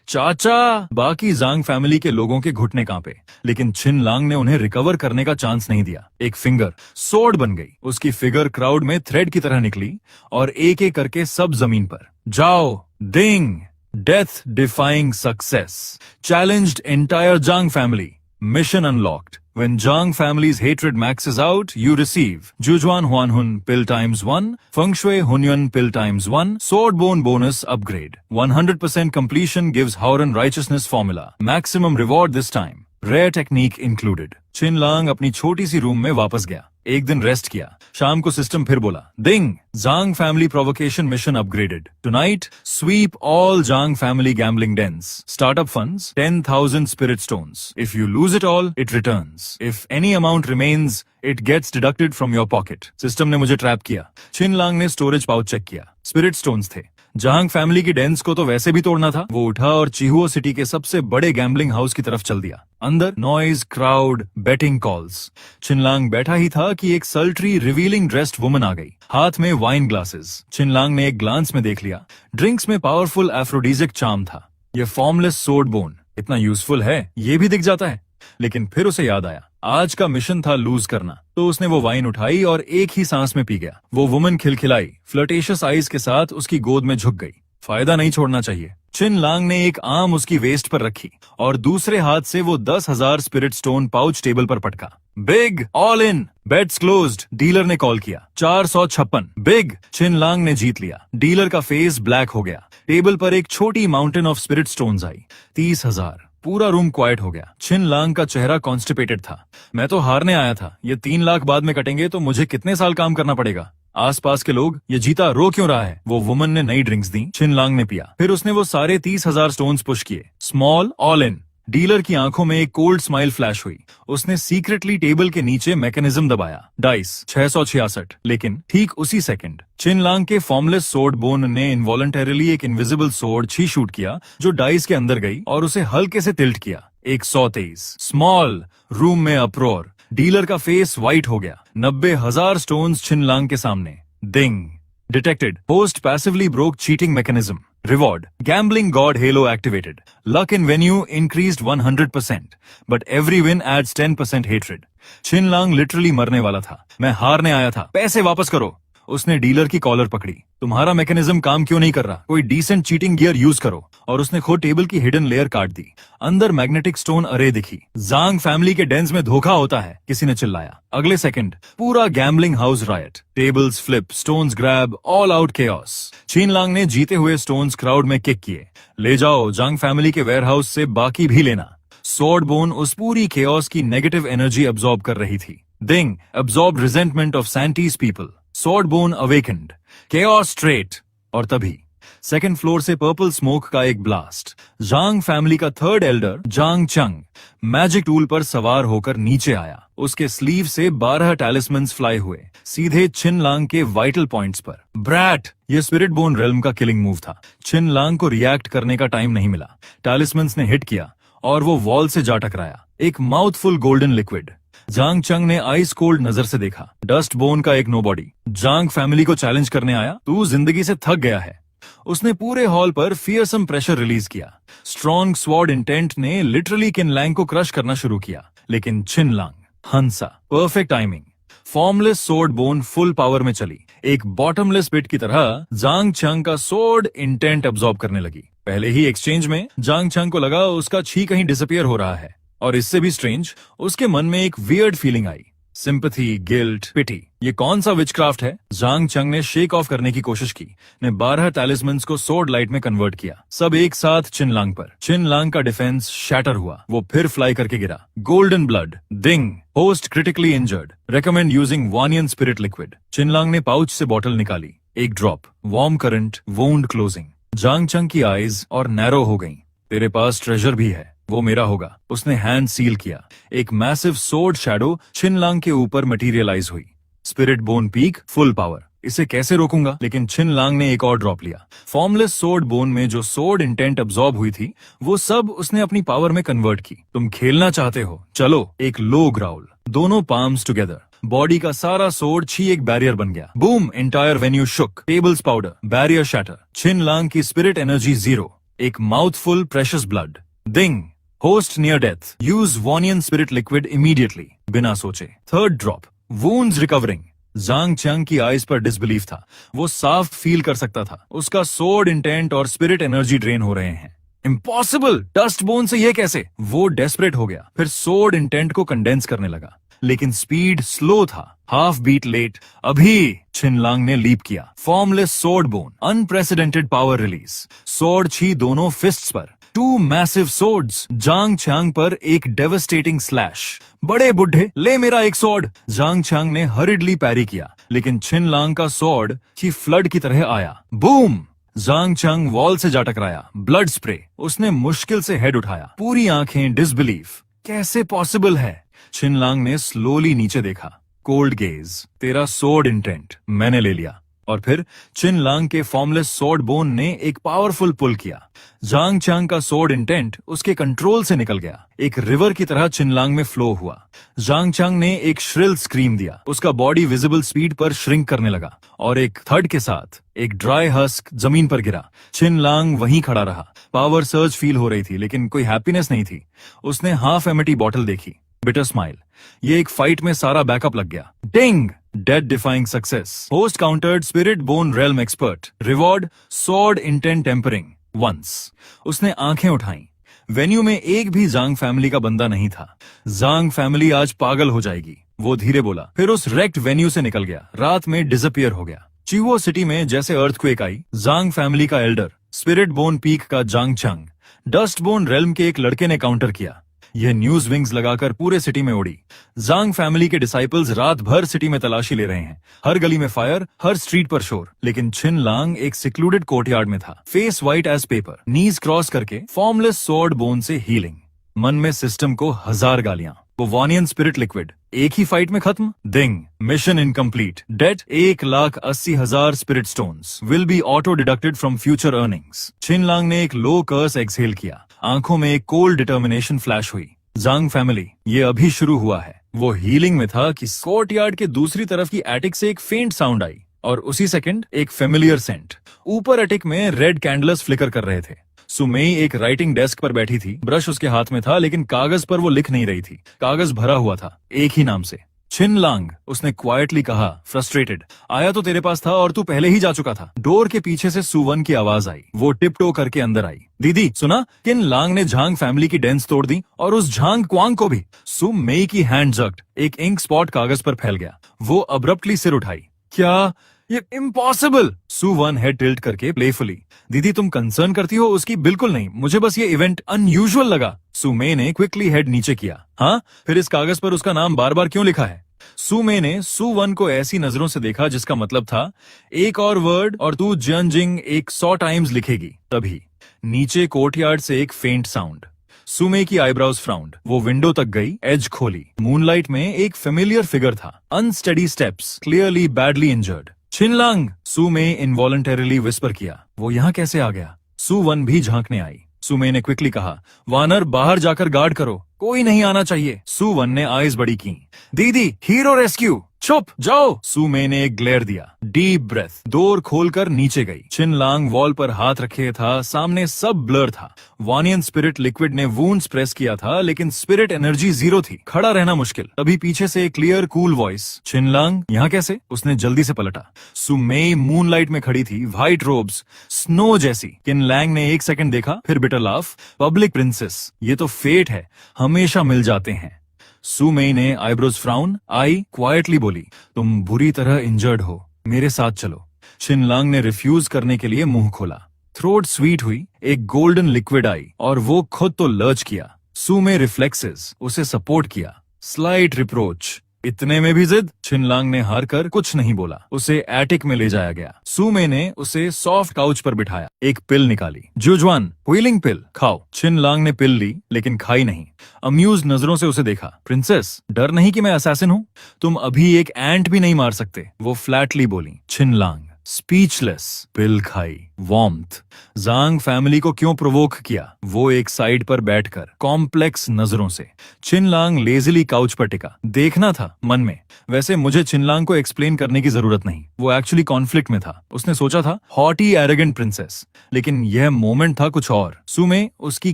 चाचा! बाकी जांग फैमिली के लोगों के घुटने कांपे, लेकिन चिनलांग ने उन्हें रिकवर करने का चांस नहीं दिया। एक फिंगर सोड बन गई, उसकी फिगर क्राउड में थ्रेड की तरह निकली और एक एक करके सब जमीन पर। जाओ! Ding! Death defying success, challenged entire Zhang family, mission unlocked. When Zhang family's hatred maxes out, you receive Jujuan Huanhun pill times 1, Feng Shui Hunyuan pill times 1, Sword Bone bonus upgrade. 100% completion gives Hauran righteousness formula. Maximum reward this time. Rare technique included. चिनलांग अपनी छोटी C room में वापस गया। एक दिन rest किया। शाम को सिस्टम फिर बोला, ding! Zhang family provocation mission upgraded. Tonight sweep all Zhang family gambling dens. Startup funds 10,000 spirit stones. If you lose it all, it returns. If any amount remains, it gets deducted from your pocket. System ने मुझे trap किया। Qin Lang ने storage pouch check किया, spirit stones थे। Zhang family की dense को तो वैसे भी तोड़ना था। वो उठा और चिहुओ सिटी के सबसे बड़े गैम्बलिंग हाउस की तरफ चल दिया। अंदर नॉइज, क्राउड, बेटिंग कॉल्स। चिनलांग बैठा ही था कि एक सल्ट्री रिवीलिंग ड्रेस्ड वुमन आ गई, हाथ में वाइन ग्लासेस। चिनलांग ने एक ग्लांस में देख लिया, ड्रिंक्स में पावरफुल एफ्रोडीजिक चार्म था। ये फॉर्मलेस सोड बोन इतना यूजफुल है, ये भी दिख जाता है। लेकिन फिर उसे याद आया, आज का मिशन था लूज करना, तो उसने वो वाइन उठाई और एक ही सांस में पी गया। वो वुमन खिलखिलाई, फ्लर्टेशियस आईज के साथ उसकी गोद में झुक गई। फायदा नहीं छोड़ना चाहिए। चिन लांग ने एक आर्म उसकी वेस्ट पर रखी और दूसरे हाथ से वो 10,000 स्पिरिट स्टोन पाउच टेबल पर पटका। Big, all in, bets closed, dealer ने कॉल किया। 456, बिग, चिन लांग ने जीत लिया। डीलर का फेस ब्लैक हो गया। टेबल पर एक छोटी माउंटेन ऑफ स्पिरिट स्टोन्स आई। 30,000। पूरा रूम क्वाइट हो गया। चिन लांग का चेहरा कॉन्स्टिपेटेड था। मैं तो हारने आया था। ये 3 लाख बाद में कटेंगे तो मुझे कितने साल काम करना पड़ेगा। आसपास के लोग, ये जीता रो क्यों रहा है? वो वुमन ने नई ड्रिंक्स दी। चिन लांग ने पिया। फिर उसने वो सारे 30,000 स्टोन्स पुश किए। Small, all in. डीलर की आंखों में एक कोल्ड स्माइल फ्लैश हुई। उसने सीक्रेटली टेबल के नीचे मैकेनिज्म दबाया। डाइस 666। लेकिन ठीक उसी सेकंड चिन लांग के फॉर्मलेस सोर्ड बोन ने इनवॉलंटरीली एक इनविजिबल सोर्ड छी शूट किया जो डाइस के अंदर गई और उसे हल्के से टिल्ट किया। 123। स्मॉल, रूम में अप्रोर। डीलर का फेस व्हाइट हो गया। 90,000 स्टोन्स चिन लांग के सामने। Ding, detected. Host passively broke cheating mechanism. Reward, gambling god halo activated. Luck in venue increased 100%, but every win adds 10% hatred. Chin Lang literally मरने वाला था। मैं हारने आया था, पैसे वापस करो। उसने डीलर की कॉलर पकड़ी। तुम्हारा मैकेनिज्म काम क्यों नहीं कर रहा? कोई डिसेंट चीटिंग गियर यूज करो। और उसने खुद टेबल की हिडन लेयर काट दी। अंदर मैग्नेटिक स्टोन अरे दिखी। जांग फैमिली के डेंस में धोखा होता है, किसी ने चिल्लाया। अगले सेकंड पूरा gambling house riot. Tables flip, stones grab, all out chaos. Qin लांग ने जीते हुए स्टोन्स क्राउड में किक किए। ले जाओ, जांग फैमिली के वेयरहाउस से बाकी भी लेना। सॉर्ड बोन उस पूरी केओस की नेगेटिव एनर्जी अब्सॉर्ब कर रही थी। डिंग, अब्सॉर्ब रिजेंटमेंट ऑफ सैंटीज people. Sword bone awakened. Chaos straight. और तभी सेकंड फ्लोर से पर्पल स्मोक का एक ब्लास्ट। जांग फैमिली का third elder Zhang Cheng magic tool पर सवार होकर नीचे आया। उसके स्लीव से 12 टैलिस्मन्स फ्लाई हुए, सीधे चिन लांग के वाइटल पॉइंट्स पर। ब्रैट, ये स्पिरिट बोन रेल्म का किलिंग मूव था। चिन लांग को रिएक्ट करने का टाइम नहीं मिला। टैलिस्मन्स ने हिट किया और वो वॉल से जा टकराया। एक माउथफुल गोल्डन लिक्विड। जांग चंग ने आइस कोल्ड नजर से देखा। डस्ट बोन का एक नोबॉडी जांग फैमिली को चैलेंज करने आया। तू जिंदगी से थक गया है। उसने पूरे हॉल पर फियरसम प्रेशर रिलीज किया। स्ट्रॉन्ग स्वॉर्ड इंटेंट ने लिटरली किन लैंग को क्रश करना शुरू किया। लेकिन चिन लांग, हंसा, perfect timing. Formless sword bone full power में चली। एक बॉटमलेस पिट की तरह जांग चंग का सोर्ड इंटेंट अब्सॉर्ब करने लगी। पहले ही एक्सचेंज में जांग चंग को लगा उसका छी कहीं डिसअपियर हो रहा है। और इससे भी स्ट्रेंज, उसके मन में एक वियर्ड फीलिंग आई। सिंपैथी, गिल्ट, पिटी। ये कौन सा विचक्राफ्ट है? जांग चंग ने शेक ऑफ करने की कोशिश की। ने 12 टैलिस्मन्स को सोर्ड लाइट में कन्वर्ट किया। सब एक साथ चिन लांग पर। चिन लांग का डिफेंस शैटर हुआ। वो फिर फ्लाई करके गिरा। Golden blood. Ding, host critically injured. Recommend using Wannian spirit liquid. Qin लांग ने पाउच से बॉटल निकाली। एक drop. Warm current, wound closing. Zhang Cheng की आईज और नैरो हो गई। तेरे पास ट्रेजर भी है, वो मेरा होगा। उसने हैंड सील किया। एक मैसिव सोर्ड शैडो चिन लांग के ऊपर मटेरियलाइज हुई। Spirit bone peak, full power. इसे कैसे रोकूंगा? लेकिन चिन लांग ने एक और ड्रॉप लिया। फॉर्मलेस सोर्ड बोन में जो सोर्ड इंटेंट अब्सॉर्ब हुई थी, वो सब उसने अपनी पावर में कन्वर्ट की। तुम खेलना चाहते हो? चलो। एक लो ग्राउल। दोनों पाम्स टुगेदर। बॉडी का सारा सोर्ड छी एक बैरियर बन गया। Boom, entire venue shook. Tables powder, barrier shatter. Qin Lang की स्पिरिट एनर्जी 0। एक mouthful precious blood. Ding, host near death. Use Wannian spirit liquid immediately. बिना सोचे। Third drop. Wounds recovering. Zhang Cheng की eyes पर disbelief था। वो साफ feel कर सकता था उसका सोर्ड इंटेंट और स्पिरिट एनर्जी ड्रेन हो रहे हैं। इम्पॉसिबल! डस्ट बोन से ये कैसे? वो डेस्परेट हो गया। फिर सोर्ड इंटेंट को कंडेंस करने लगा। लेकिन स्पीड स्लो था। Half beat late. अभी चिन लांग ने लीप किया। Formless sword bone, unprecedented power release. Sword qi दोनों फिस्ट्स पर। 2 मैसिव सोर्ड्स। जांग चंग पर एक डेवस्टेटिंग स्लैश। बड़े बुढ़े, ले मेरा एक सोर्ड। जांग चंग ने हरिडली पैरी किया। लेकिन चिन लांग का सोर्ड की फ्लड की तरह आया। बूम! जांग चंग वॉल से जा टकराया। Blood spray. उसने मुश्किल से हेड उठाया। पूरी आंखें डिसबिलीफ। कैसे पॉसिबल है? चिन लांग ने स्लोली नीचे देखा। Cold gaze. तेरा सोर्ड इंटेंट मैंने ले लिया। और फिर चिन लांग के फॉर्मलेस सोर्ड बोन ने एक पावरफुल पुल किया। जांग चंग का सोर्ड इंटेंट उसके कंट्रोल से निकल गया। एक रिवर की तरह चिन लांग में फ्लो हुआ। जांग चंग ने एक श्रिल स्क्रीम दिया। उसका बॉडी विजिबल स्पीड पर श्रिंक करने लगा और एक थर्ड के साथ एक ड्राई हस्क जमीन पर गिरा। चिन लांग वहीं खड़ा रहा। पावर सर्ज फील हो रही थी लेकिन कोई हैप्पीनेस नहीं थी। उसने हाफ एम्प्टी बॉटल देखी। Bitter smile. ये एक फाइट में सारा बैकअप लग गया। Ding! Death defying success. Host countered spirit bone realm expert. Reward, sword intent tempering. Once. उसने आंखें उठाई। वेन्यू में एक भी जांग फैमिली का बंदा नहीं था। जांग फैमिली आज पागल हो जाएगी, वो धीरे बोला। फिर उस रेक्ट वेन्यू से निकल गया, रात में डिसअपियर हो गया। चिवो सिटी में जैसे अर्थक्वेक आई, जांग फैमिली का एल्डर, स्पिरिट बोन पीक का जांग चंग, डस्ट बोन रेल्म के एक लड़के ने काउंटर किया। यह न्यूज विंग्स लगाकर पूरे सिटी में उड़ी। जांग फैमिली के डिसाइपल्स रात भर सिटी में तलाशी ले रहे हैं। हर गली में फायर, हर स्ट्रीट पर शोर। लेकिन छिन लांग एक सिक्लूडेड कोर्टयार्ड में था, फेस व्हाइट एज पेपर, नीज क्रॉस करके, फॉर्मलेस सॉर्ड बोन से हीलिंग। मन में सिस्टम को 1000 गालियां। वो वानियन स्पिरिट लिक्विड एक ही फाइट में खत्म। Ding, mission incomplete, debt 1,80,000 spirit stones will be auto deducted from future earnings. Qin लांग ने एक लो कर्स एक्सहेल किया, आंखों में एक कोल्ड डिटर्मिनेशन फ्लैश हुई। जांग फैमिली, ये अभी शुरू हुआ है। वो हीलिंग में था कि कोर्टयार्ड के दूसरी तरफ की एटिक से एक फेंट साउंड आई और उसी सेकंड एक फेमिलियर सेंट। ऊपर एटिक में रेड कैंडल्स फ्लिकर कर रहे थे। सुमेई एक राइटिंग डेस्क पर बैठी थी, ब्रश उसके हाथ में था, लेकिन कागज पर वो लिख नहीं रही थी। कागज भरा हुआ था, एक ही नाम से, छिन लांग। उसने क्वाइटली कहा, फ्रस्ट्रेटेड, आया तो तेरे पास था और तू पहले ही जा चुका था। डोर के पीछे से सुवन की आवाज आई। वो टिपटो करके अंदर आई। दीदी सुना, किन लांग ने झांग फैमिली की डेंस तोड़ दी और उस झांग क्वांग को भी। सु मेई की हैंड जक्ट, एक इंक स्पॉट कागज पर फैल गया। वो अब्रप्टली सिर उठाई। क्या ये इम्पॉसिबल? सु वन हेड टिल्ट करके प्लेफुली, दीदी तुम कंसर्न करती हो उसकी? बिल्कुल नहीं, मुझे बस ये इवेंट अनयूजुअल लगा। सु मे ने क्विकली हेड नीचे किया। हाँ, फिर इस कागज पर उसका नाम बार बार क्यों लिखा है? सु मे ने सु वन को ऐसी नजरों से देखा जिसका मतलब था, एक और वर्ड और तू जिंग 100 टाइम्स लिखेगी। तभी नीचे कोर्टयार्ड से एक फेंट साउंड। सुमे की आईब्राउज फ्राउंड। वो विंडो तक गई, एज खोली। मूनलाइट में एक फेमिलियर फिगर था, unsteady steps, clearly badly injured. Qin Lang, Su Mei involuntarily whisper किया। वो यहाँ कैसे आ गया? सु वन भी झांकने आई। सुमे ने क्विकली कहा, वानर बाहर जाकर गार्ड करो, कोई नहीं आना चाहिए। सु वन ने आईज बड़ी की। दीदी, हीरो रेस्क्यू, चुप जाओ। सुमे ने एक ग्लेयर दिया। डीप ब्रेथ, डोर खोलकर नीचे गई। छिनलांग वॉल पर हाथ रखे था, सामने सब ब्लर था। वानियन स्पिरिट लिक्विड ने वुंड्स प्रेस किया था, लेकिन स्पिरिट एनर्जी 0 थी। खड़ा रहना मुश्किल। तभी पीछे से एक क्लियर कूल वॉइस, छिनलांग यहाँ कैसे? उसने जल्दी से पलटा। सुमेई मूनलाइट में खड़ी थी, व्हाइट रोब्स, स्नो जैसी। किनलैंग ने एक सेकंड देखा, फिर बिटर लाफ। पब्लिक प्रिंसेस, ये तो फेट है, हमेशा मिल जाते हैं। सुमेई ने आईब्रोज फ्राउन आई, क्वाइटली बोली, तुम बुरी तरह इंजर्ड हो, मेरे साथ चलो। छिनलांग ने रिफ्यूज करने के लिए मुंह खोला। थ्रोट स्वीट हुई, एक गोल्डन लिक्विड आई और वो खुद तो लर्च किया। सुमे रिफ्लेक्सेस, उसे सपोर्ट किया। स्लाइट रिप्रोच, इतने में भी जिद? छिनलांग ने हार कर कुछ नहीं बोला। उसे एटिक में ले जाया गया। सुमे ने उसे सॉफ्ट काउच पर बिठाया। एक पिल निकाली, जुजवान व्हीलिंग पिल, खाओ। छिनलांग ने पिल ली, लेकिन खाई नहीं। अम्यूज नजरों से उसे देखा। प्रिंसेस, डर नहीं कि मैं असैसिन हूँ? तुम अभी एक एंट भी नहीं मार सकते, वो फ्लैटली बोली। छिनलांग स्पीचलेस, पिल खाई, वार्मथ। जांग फैमिली को क्यों प्रोवोक किया? वो एक साइड पर बैठकर कॉम्प्लेक्स नजरों से। छिनलांग लेजिली काउच पर टिका। देखना था मन में। वैसे मुझे छिनलांग को एक्सप्लेन करने की जरूरत नहीं, वो एक्चुअली कॉन्फ्लिक्ट में था। उसने सोचा था हॉटी एरोगेंट प्रिंसेस, लेकिन यह मोमेंट था कुछ और। सुमे उसकी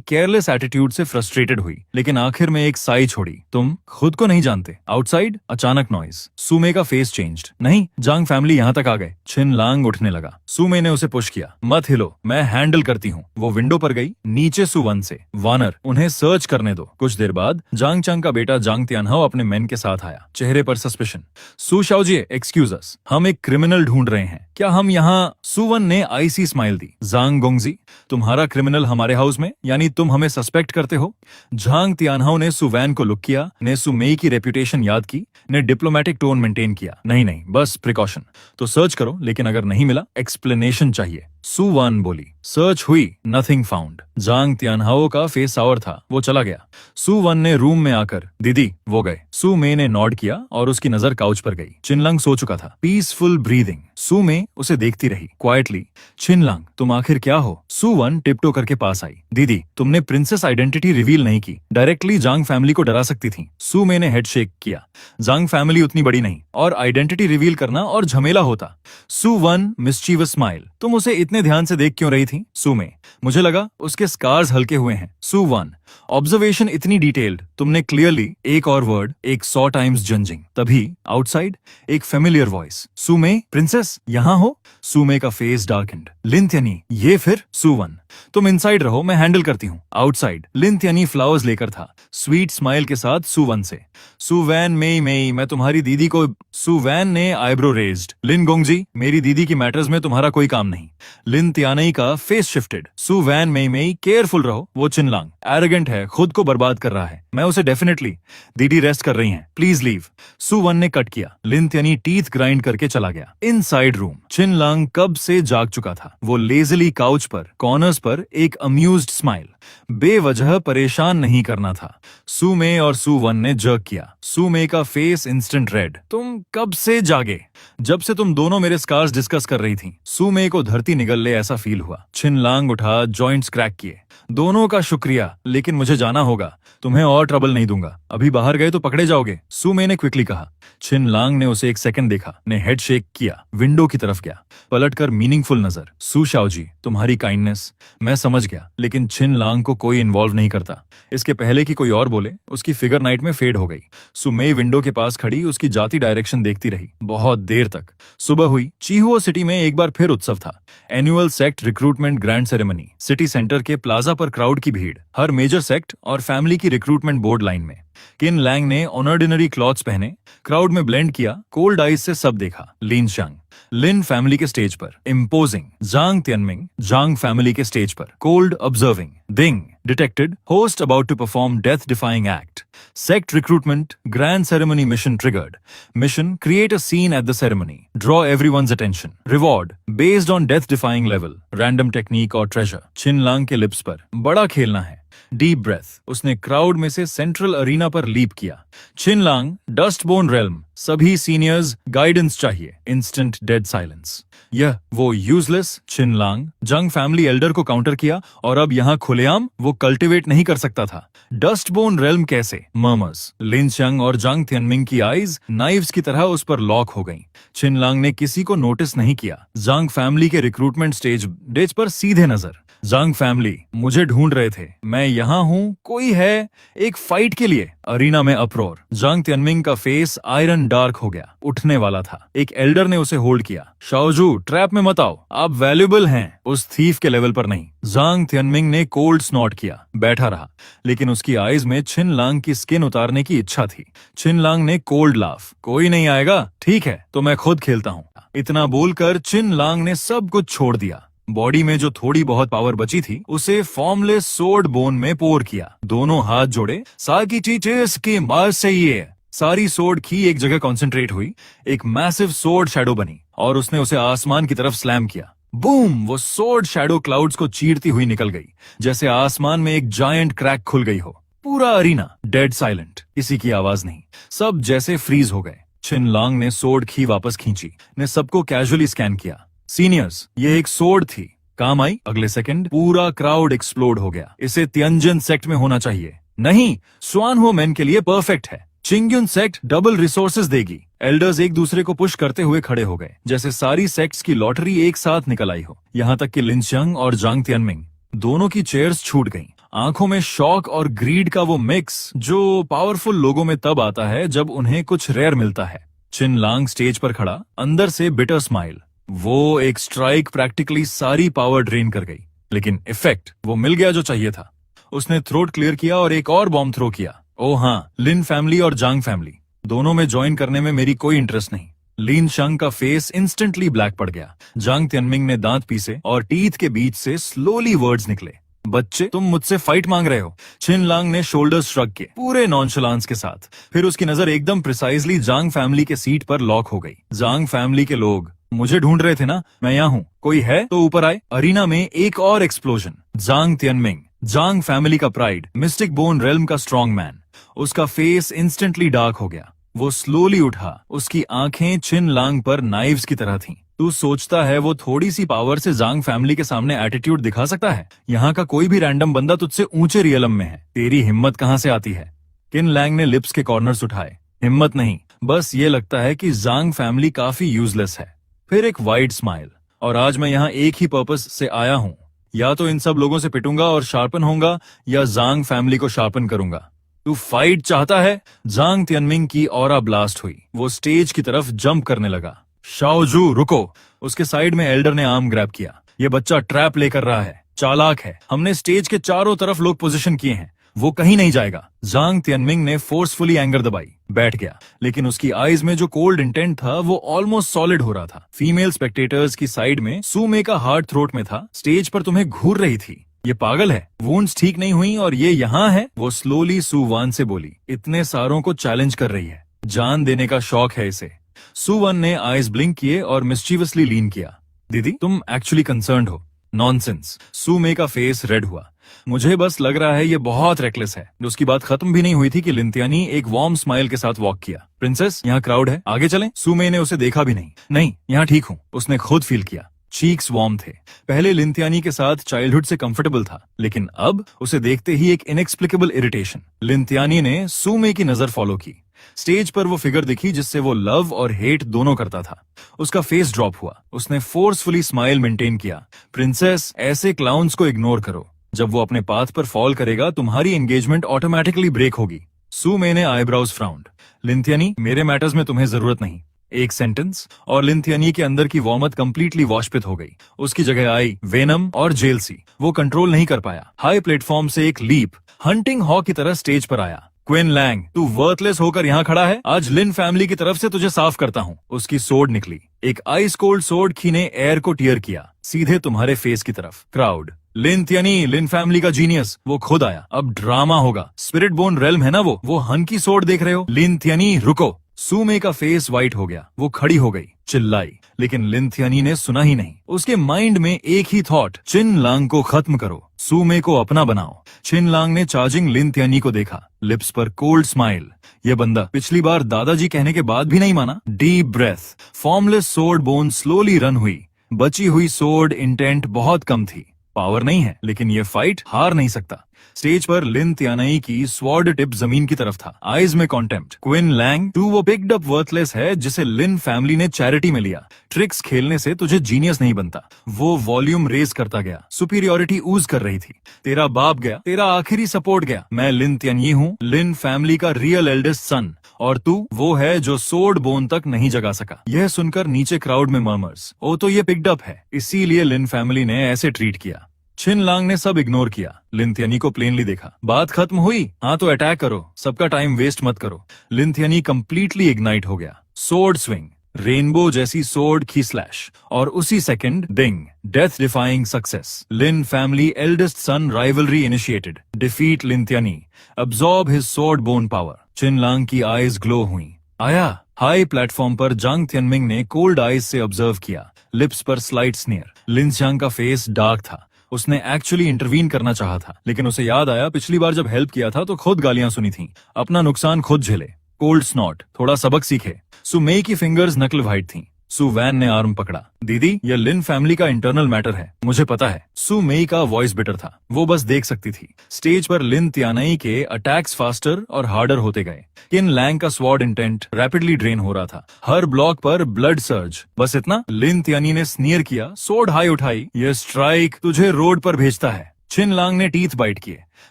केयरलेस एटीट्यूड से फ्रस्ट्रेटेड हुई, लेकिन आखिर में एक साई छोड़ी। तुम खुद को नहीं जानते? आउटसाइड अचानक नॉइज। सुमे का फेस चेंज्ड। नहीं, जांग फैमिली यहाँ तक आ गए। छिनलांग उठने लगा। सुमे ने उसे पुश किया। मत हिलो, मैं हैंडल करती हूँ। वो विंडो पर गई, नीचे सुवन से, वानर उन्हें सर्च करने दो। कुछ देर बाद जांग चंग का बेटा जांग तियानहाओ अपने मेन के साथ आया, चेहरे पर सस्पिशन। सु शाओजिए, एक्सक्यूज अस, हम एक क्रिमिनल ढूंढ रहे हैं, क्या हम यहाँ? सुवन ने आईसी स्माइल दी। जांग गोंगजी, तुम्हारा क्रिमिनल हमारे हाउस में, यानी तुम हमें सस्पेक्ट करते हो? झांग तियानहाओ ने सुवैन को लुक किया, ने सुमेई की रेपुटेशन याद की, ने डिप्लोमेटिक टोन मेंटेन किया। नहीं नहीं, बस प्रिकॉशन। तो सर्च करो, लेकिन अगर नहीं मिला, एक्सप्लेनेशन चाहिए। सुवान बोली। सर्च हुई, नथिंग फाउंड। जांग तियानहाओ का फेस सावर था, वो चला गया। सुवन ने रूम में आकर, दीदी वो गए। सु मे ने नॉड किया और उसकी नजर काउच पर गई। छिनलांग सो चुका था। Peaceful breathing. सु मे उसे देखती रही क्वाइटली। छिनलांग, तुम आखिर क्या हो? सुवन टिपटो करके पास आई। दीदी, तुमने प्रिंसेस आइडेंटिटी रिवील नहीं की, डायरेक्टली जांग फैमिली को डरा सकती थी। सु मे ने हेड शेक किया। जांग फैमिली उतनी बड़ी नहीं, और आइडेंटिटी रिवील करना और झमेला होता। सुवन मिस्चीवस स्माइल, तुम उसे इतने ध्यान से देख क्यों रही थी? सुमे, मुझे लगा उसके स्कार्स हल्के हुए हैं। सुवन, ऑब्जर्वेशन इतनी डिटेल्ड, तुमने क्लियरली एक और वर्ड 100 टाइम्स जंजिंग। तभी आउटसाइड एक फेमिलियर वॉइस, सुमे, प्रिंसेस यहाँ हो? सुमे का फेस डार्केंड। लिंथ्यनी, ये फिर? सुवन, तुम इनसाइड रहो, मैं हैंडल करती हूँ। आउटसाइड लिन तियानी फ्लावर्स लेकर था, स्वीट स्माइल के साथ सुवन से। सुवैन मेई मेई, मैं तुम्हारी दीदी को। सुवैन ने आईब्रो रेज्ड। लिन गोंगजी, मेरी दीदी की मैटर्स में तुम्हारा कोई काम नहीं। लिन तियानी का face shifted. Su Wan Mei Mei, careful रहो, वो चिनलांग एरोगेंट है, खुद को बर्बाद कर रहा है, मैं उसे डेफिनेटली। दीदी रेस्ट कर रही हैं, प्लीज लीव। सुवन ने कट किया। लिन तियानी टीथ ग्राइंड करके चला गया। इनसाइड रूम चिनलांग कब से जाग चुका था। वो लेजली काउच पर कॉर्नर्स पर एक अम्यूज्ड स्माइल, बेवजह परेशान नहीं करना था। सुमे और सुवन ने जर्क किया। सुमे का फेस इंस्टेंट रेड। तुम कब से जागे? जब से तुम दोनों मेरे स्कार्स डिस्कस कर रही थी। सुमे को धरती निगल ले ऐसा फील हुआ। छिनलांग उठा, जॉइंट्स क्रैक किए। दोनों का शुक्रिया, लेकिन मुझे जाना होगा। तुम्हें और ट्रबल नहीं दूंगा, अभी बाहर गए तो पकड़े जाओगे, सुमे ने क्विकली कहा। छिनलांग ने उसे एक सेकंड देखा, ने हेड शेक किया, विंडो की तरफ गया, पलटकर मीनिंगफुल नजर। सु शाओजी, तुम्हारी काइंडनेस मैं समझ गया, लेकिन छिनलांग को कोई इन्वॉल्व नहीं करता। इसके पहले कि कोई और बोले, उसकी फिगर नाइट में फेड हो गई। सुमे विंडो के पास खड़ी उसकी जाती डायरेक्शन देखती रही बहुत देर तक। सुबह हुई। चीहुओ सिटी में एक बार फिर उत्सव था। Annual sect recruitment grand ceremony. City centre के प्लाजा पर क्राउड की भीड़, हर मेजर सेक्ट और फैमिली की रिक्रूटमेंट बोर्ड लाइन में। किन लैंग ने ऑनर्डिनरी क्लॉथ्स पहने, क्राउड में ब्लेंड किया, कोल्ड आइज से सब देखा। लिन शांग, लिन फैमिली के स्टेज पर imposing. Zhang Tianming, Zhang family के स्टेज पर cold observing. Ding, detected, host about to perform death defying act. Sect recruitment, grand ceremony mission triggered. Mission, create a scene at the ceremony. Draw everyone's attention. Reward, based on death-defying level. Random technique or treasure. छिनलांग के lips पर बड़ा खेलना है। Deep breath, उसने crowd में से central arena पर leap किया। छिनलांग, डस्ट बोन रेल्म, सभी सीनियर्स गाइडेंस चाहिए। Instant dead silence. यह वो यूजलेस छिनलांग जंग फैमिली एल्डर को काउंटर किया और अब यहाँ खुलेआम वो कल्टिवेट नहीं कर सकता था। डस्ट बोन रेल्म कैसे? मर्मर्स। लिन चंग और जांग थियनमिंग की आईज नाइव्स की तरह उस पर लॉक हो गईं। छिनलांग ने किसी को नोटिस नहीं किया। जांग फैमिली के रिक्रूटमेंट स्टेज पर सीधे नजर। जांग फैमिली, मुझे ढूंढ रहे थे, मैं यहाँ हूँ, कोई है? एक फाइट के लिए। अरीना में अप्रोर। जांग तियनमिंग का फेस आयरन डार्क हो गया, उठने वाला था। एक एल्डर ने उसे होल्ड किया। शाओजू, ट्रैप में मत आओ, आप वैल्यूएबल हैं, उस थीफ के लेवल पर नहीं। जांग तियनमिंग ने कोल्ड स्नॉट किया, बैठा रहा, लेकिन उसकी आईज में छिनलांग की स्किन उतारने की इच्छा थी। छिनलांग ने कोल्ड लाफ, कोई नहीं आएगा, ठीक है तो मैं खुद खेलता हूँ। इतना बोलकर छिनलांग ने सब कुछ छोड़ दिया। बॉडी में जो थोड़ी बहुत पावर बची थी उसे फॉर्मलेस सोर्ड बोन में पोर किया। दोनों हाथ जोड़े, साकी चीचेस की मार से ये। सारी सोर्ड की एक जगह कंसंट्रेट हुई, एक मैसिव सोर्ड शैडो बनी और उसने उसे आसमान की तरफ स्लैम किया। बूम! वो सोर्ड शैडो क्लाउड्स को चीरती हुई निकल गई, जैसे आसमान में एक जायंट क्रैक खुल गई हो। पूरा अरीना डेड साइलेंट, किसी की आवाज नहीं, सब जैसे फ्रीज हो गए। छिनलांग ने सोर्ड की वापस खींची, ने सबको कैजुअली स्कैन किया। सीनियर्स, ये एक सोर्ड थी, काम आई। अगले सेकंड पूरा क्राउड एक्सप्लोड हो गया। इसे तियंजन सेक्ट में होना चाहिए। नहीं, स्वानहो मेन के लिए परफेक्ट है। चिंग्युन सेक्ट डबल रिसोर्सेज देगी। एल्डर्स एक दूसरे को पुश करते हुए खड़े हो गए, जैसे सारी सेक्ट्स की लॉटरी एक साथ निकल आई हो। यहाँ तक कि लिनचंग और जांग तियनमिंग दोनों की चेयर्स छूट गईं। आंखों में शॉक और ग्रीड का वो मिक्स जो पावरफुल लोगों में तब आता है जब उन्हें कुछ रेयर मिलता है। छिनलांग स्टेज पर खड़ा, अंदर से बिटर स्माइल। वो एक स्ट्राइक प्रैक्टिकली सारी पावर ड्रेन कर गई, लेकिन इफेक्ट वो मिल गया जो चाहिए था। उसने थ्रोट क्लियर किया और एक और बॉम्ब थ्रो किया। ओ हाँ, लिन फैमिली और जांग फैमिली दोनों में ज्वाइन करने में मेरी कोई इंटरेस्ट नहीं। लिन शंग का फेस इंस्टेंटली ब्लैक पड़ गया। जांग तियनमिंग ने दांत पीसे और टीथ के बीच से स्लोली वर्ड्स निकले। बच्चे, तुम मुझसे फाइट मांग रहे हो? छिनलांग ने शोल्डर्स श्रग किए, पूरे नॉनशलांस के साथ। फिर उसकी नजर एकदम प्रिसाइजली जांग फैमिली के सीट पर लॉक हो गई। जांग फैमिली के लोग मुझे ढूंढ रहे थे ना, मैं यहाँ हूँ, कोई है तो ऊपर आए। अरीना में एक और एक्सप्लोजन। जांग तियनमिंग, जांग फैमिली का प्राइड, मिस्टिक बोन रेल्म का स्ट्रॉन्ग मैन, उसका फेस इंस्टेंटली डार्क हो गया। वो स्लोली उठा, उसकी आंखें छिनलांग पर नाइव्स की तरह थीं। तू सोचता है वो थोड़ी सी पावर से जांग फैमिली के सामने एटीट्यूड दिखा सकता है? यहाँ का कोई भी रैंडम बंदा तुझसे ऊंचे रियलम में है, तेरी हिम्मत कहाँ से आती है? किन लैंग ने लिप्स के कॉर्नर्स उठाए। हिम्मत नहीं, बस ये लगता है कि जांग फैमिली काफी यूजलेस है। फिर एक वाइड स्माइल। और आज मैं यहाँ एक ही पर्पस से आया हूँ, या तो इन सब लोगों से पिटूंगा और शार्पन होऊंगा, या जांग फैमिली को शार्पन करूंगा। तू फाइट चाहता है? जांग तियनमिंग की ऑरा ब्लास्ट हुई, वो स्टेज की तरफ जंप करने लगा। शाओजू रुको! उसके साइड में एल्डर ने आर्म ग्रैब किया। ये बच्चा ट्रैप लेकर रहा है। चालाक है, हमने स्टेज के चारों तरफ लोग पोजीशन किए हैं, वो कहीं नहीं जाएगा। जांग तियनमिंग ने फोर्सफुली एंगर दबाई, बैठ गया, लेकिन उसकी आईज में जो कोल्ड इंटेंट था वो ऑलमोस्ट सॉलिड हो रहा था। फीमेल स्पेक्टेटर्स की साइड में सुमे का हार्ट थ्रोट में था, स्टेज पर तुम्हें घूर रही थी। ये पागल है, वुंड्स ठीक नहीं हुई और ये यहाँ है। वो स्लोली सुवान से बोली, इतने सारों को चैलेंज कर रही है, जान देने का शौक है इसे। सुवन ने आईज ब्लिंक किए और मिस्चीवसली लीन किया। दीदी तुम एक्चुअली कंसर्न्ड हो। नॉनसेंस। सुमे का फेस रेड हुआ। मुझे बस लग रहा है ये बहुत रेकलेस है। उसकी बात खत्म भी नहीं हुई थी कि लिंतियानी एक वार्म स्माइल के साथ वॉक किया। प्रिंसेस यहाँ क्राउड है, आगे चलें। सुमे ने उसे देखा भी नहीं। नहीं यहाँ ठीक हूँ, उसने खुद फील किया। चीक्स वार्म थे। पहले लिंतियानी के साथ चाइल्डहुड से कंफर्टेबल था, लेकिन अब उसे देखते ही एक इनएक्सप्लिकेबल इरिटेशन। लिंतियानी ने सुमे की नजर फॉलो की। स्टेज पर वो फिगर दिखी जिससे वो लव और हेट दोनों करता था। उसका फेस ड्रॉप हुआ। उसने फोर्सफुली स्माइल मेंटेन किया। प्रिंसेस, ऐसे क्लाउन्स को इग्नोर करो। जब वो अपने पाथ पर फॉल करेगा तुम्हारी एंगेजमेंट ऑटोमेटिकली ब्रेक होगी। सुमे ने आईब्राउज फ्राउंड। लिंतियानी, मेरे मैटर्स में तुम्हें जरूरत नहीं। एक सेंटेंस और लिंथियानी के अंदर की वार्मथ कंप्लीटली वॉशपित हो गई। उसकी जगह आई वेनम और जेलसी। वो कंट्रोल नहीं कर पाया। हाई प्लेटफॉर्म से एक लीप हंटिंग हॉक की तरह स्टेज पर आया। क्विन लैंग, तू वर्थलेस होकर यहाँ खड़ा है, आज लिन फैमिली की तरफ से तुझे साफ करता हूँ। उसकी सोड निकली। एक आइस कोल्ड सोड की ने एयर को टीयर किया, सीधे तुम्हारे फेस की तरफ। क्राउड, लिंथियानी, लिन फैमिली का जीनियस, वो खुद आया। अब ड्रामा होगा। स्पिरिट बोन रेल्म है ना वो हन की सोड देख रहे हो। लिंथियानी रुको। सुमे का फेस व्हाइट हो गया। वो खड़ी हो गई, चिल्लाई, लेकिन लिंथियानी ने सुना ही नहीं। उसके माइंड में एक ही थॉट, चिन लांग को खत्म करो, सुमे को अपना बनाओ। चिन लांग ने चार्जिंग लिंथियानी को देखा, लिप्स पर कोल्ड स्माइल। ये बंदा पिछली बार दादाजी कहने के बाद भी नहीं माना। Deep breath. Formless sword bone slowly run हुई। बची हुई सोर्ड इंटेंट बहुत कम थी। पावर नहीं है, लेकिन ये फाइट हार नहीं सकता। स्टेज पर लिंथियानी की स्वॉर्ड टिप जमीन की तरफ था, आईज में कॉन्टेम्प्ट। क्विन लैंग, तू वो पिक्ड अप वर्थलेस है जिसे लिन फैमिली ने चैरिटी में लिया। ट्रिक्स खेलने से तुझे जीनियस नहीं बनता। वो वॉल्यूम रेज करता गया, सुपीरियोरिटी ऊज कर रही थी। तेरा बाप गया, तेरा आखिरी सपोर्ट गया। मैं लिंथियानी हूँ, लिन फैमिली का रियल एल्डेस्ट सन, और तू वो है जो सोर्ड बोन तक नहीं जगा सका। यह सुनकर नीचे क्राउड में मर्मर्स। ओ तो ये पिक्ड अप है, इसीलिए लिन फैमिली ने ऐसे ट्रीट किया। चिन लांग ने सब इग्नोर किया, लिंथियानी को प्लेनली देखा। बात खत्म हुई, हाँ तो अटैक करो, सबका टाइम वेस्ट मत करो। लिंथियानी कंप्लीटली इग्नाइट हो गया। सोर्ड स्विंग, रेनबो जैसी सोर्ड की स्लैश, और उसी second ding, death defying success. Lin family eldest son rivalry initiated. Defeat Lin Tianyi, absorb his sword bone power. Qin Lang की आईज ग्लो हुई। आया। हाई प्लेटफॉर्म पर जांग तियनमिंग ने कोल्ड आईज से ऑब्जर्व किया, लिप्स पर स्लाइट स्नेयर। लिंसियांग का face dark था। उसने एक्चुअली इंटरवीन करना चाहा था, लेकिन उसे याद आया पिछली बार जब हेल्प किया था तो खुद गालियां सुनी थी। अपना नुकसान खुद झेले। कोल्ड स्नॉट, थोड़ा सबक सीखे। सुमे की फिंगर्स नकल वाइट थी। सु वैन ने आर्म पकड़ा। दीदी, ये लिन फैमिली का इंटरनल मैटर है, मुझे पता है। सु मेई का वॉइस बिटर था, वो बस देख सकती थी। स्टेज पर लिंथियानी के अटैक्स फास्टर और हार्डर होते गए। किन लैंग का स्वॉर्ड इंटेंट रैपिडली ड्रेन हो रहा था। हर ब्लॉक पर ब्लड सर्ज। बस इतना। लिंथियानी ने स्नीयर किया, सोर्ड हाई उठाई। ये स्ट्राइक तुझे रोड पर भेजता है। चिन लांग ने टीथ बाइट किए।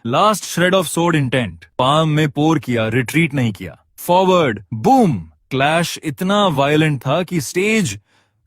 Last shred of sword intent palm में पोर किया, रिट्रीट नहीं किया। Forward, boom. क्लैश इतना वायलेंट था कि स्टेज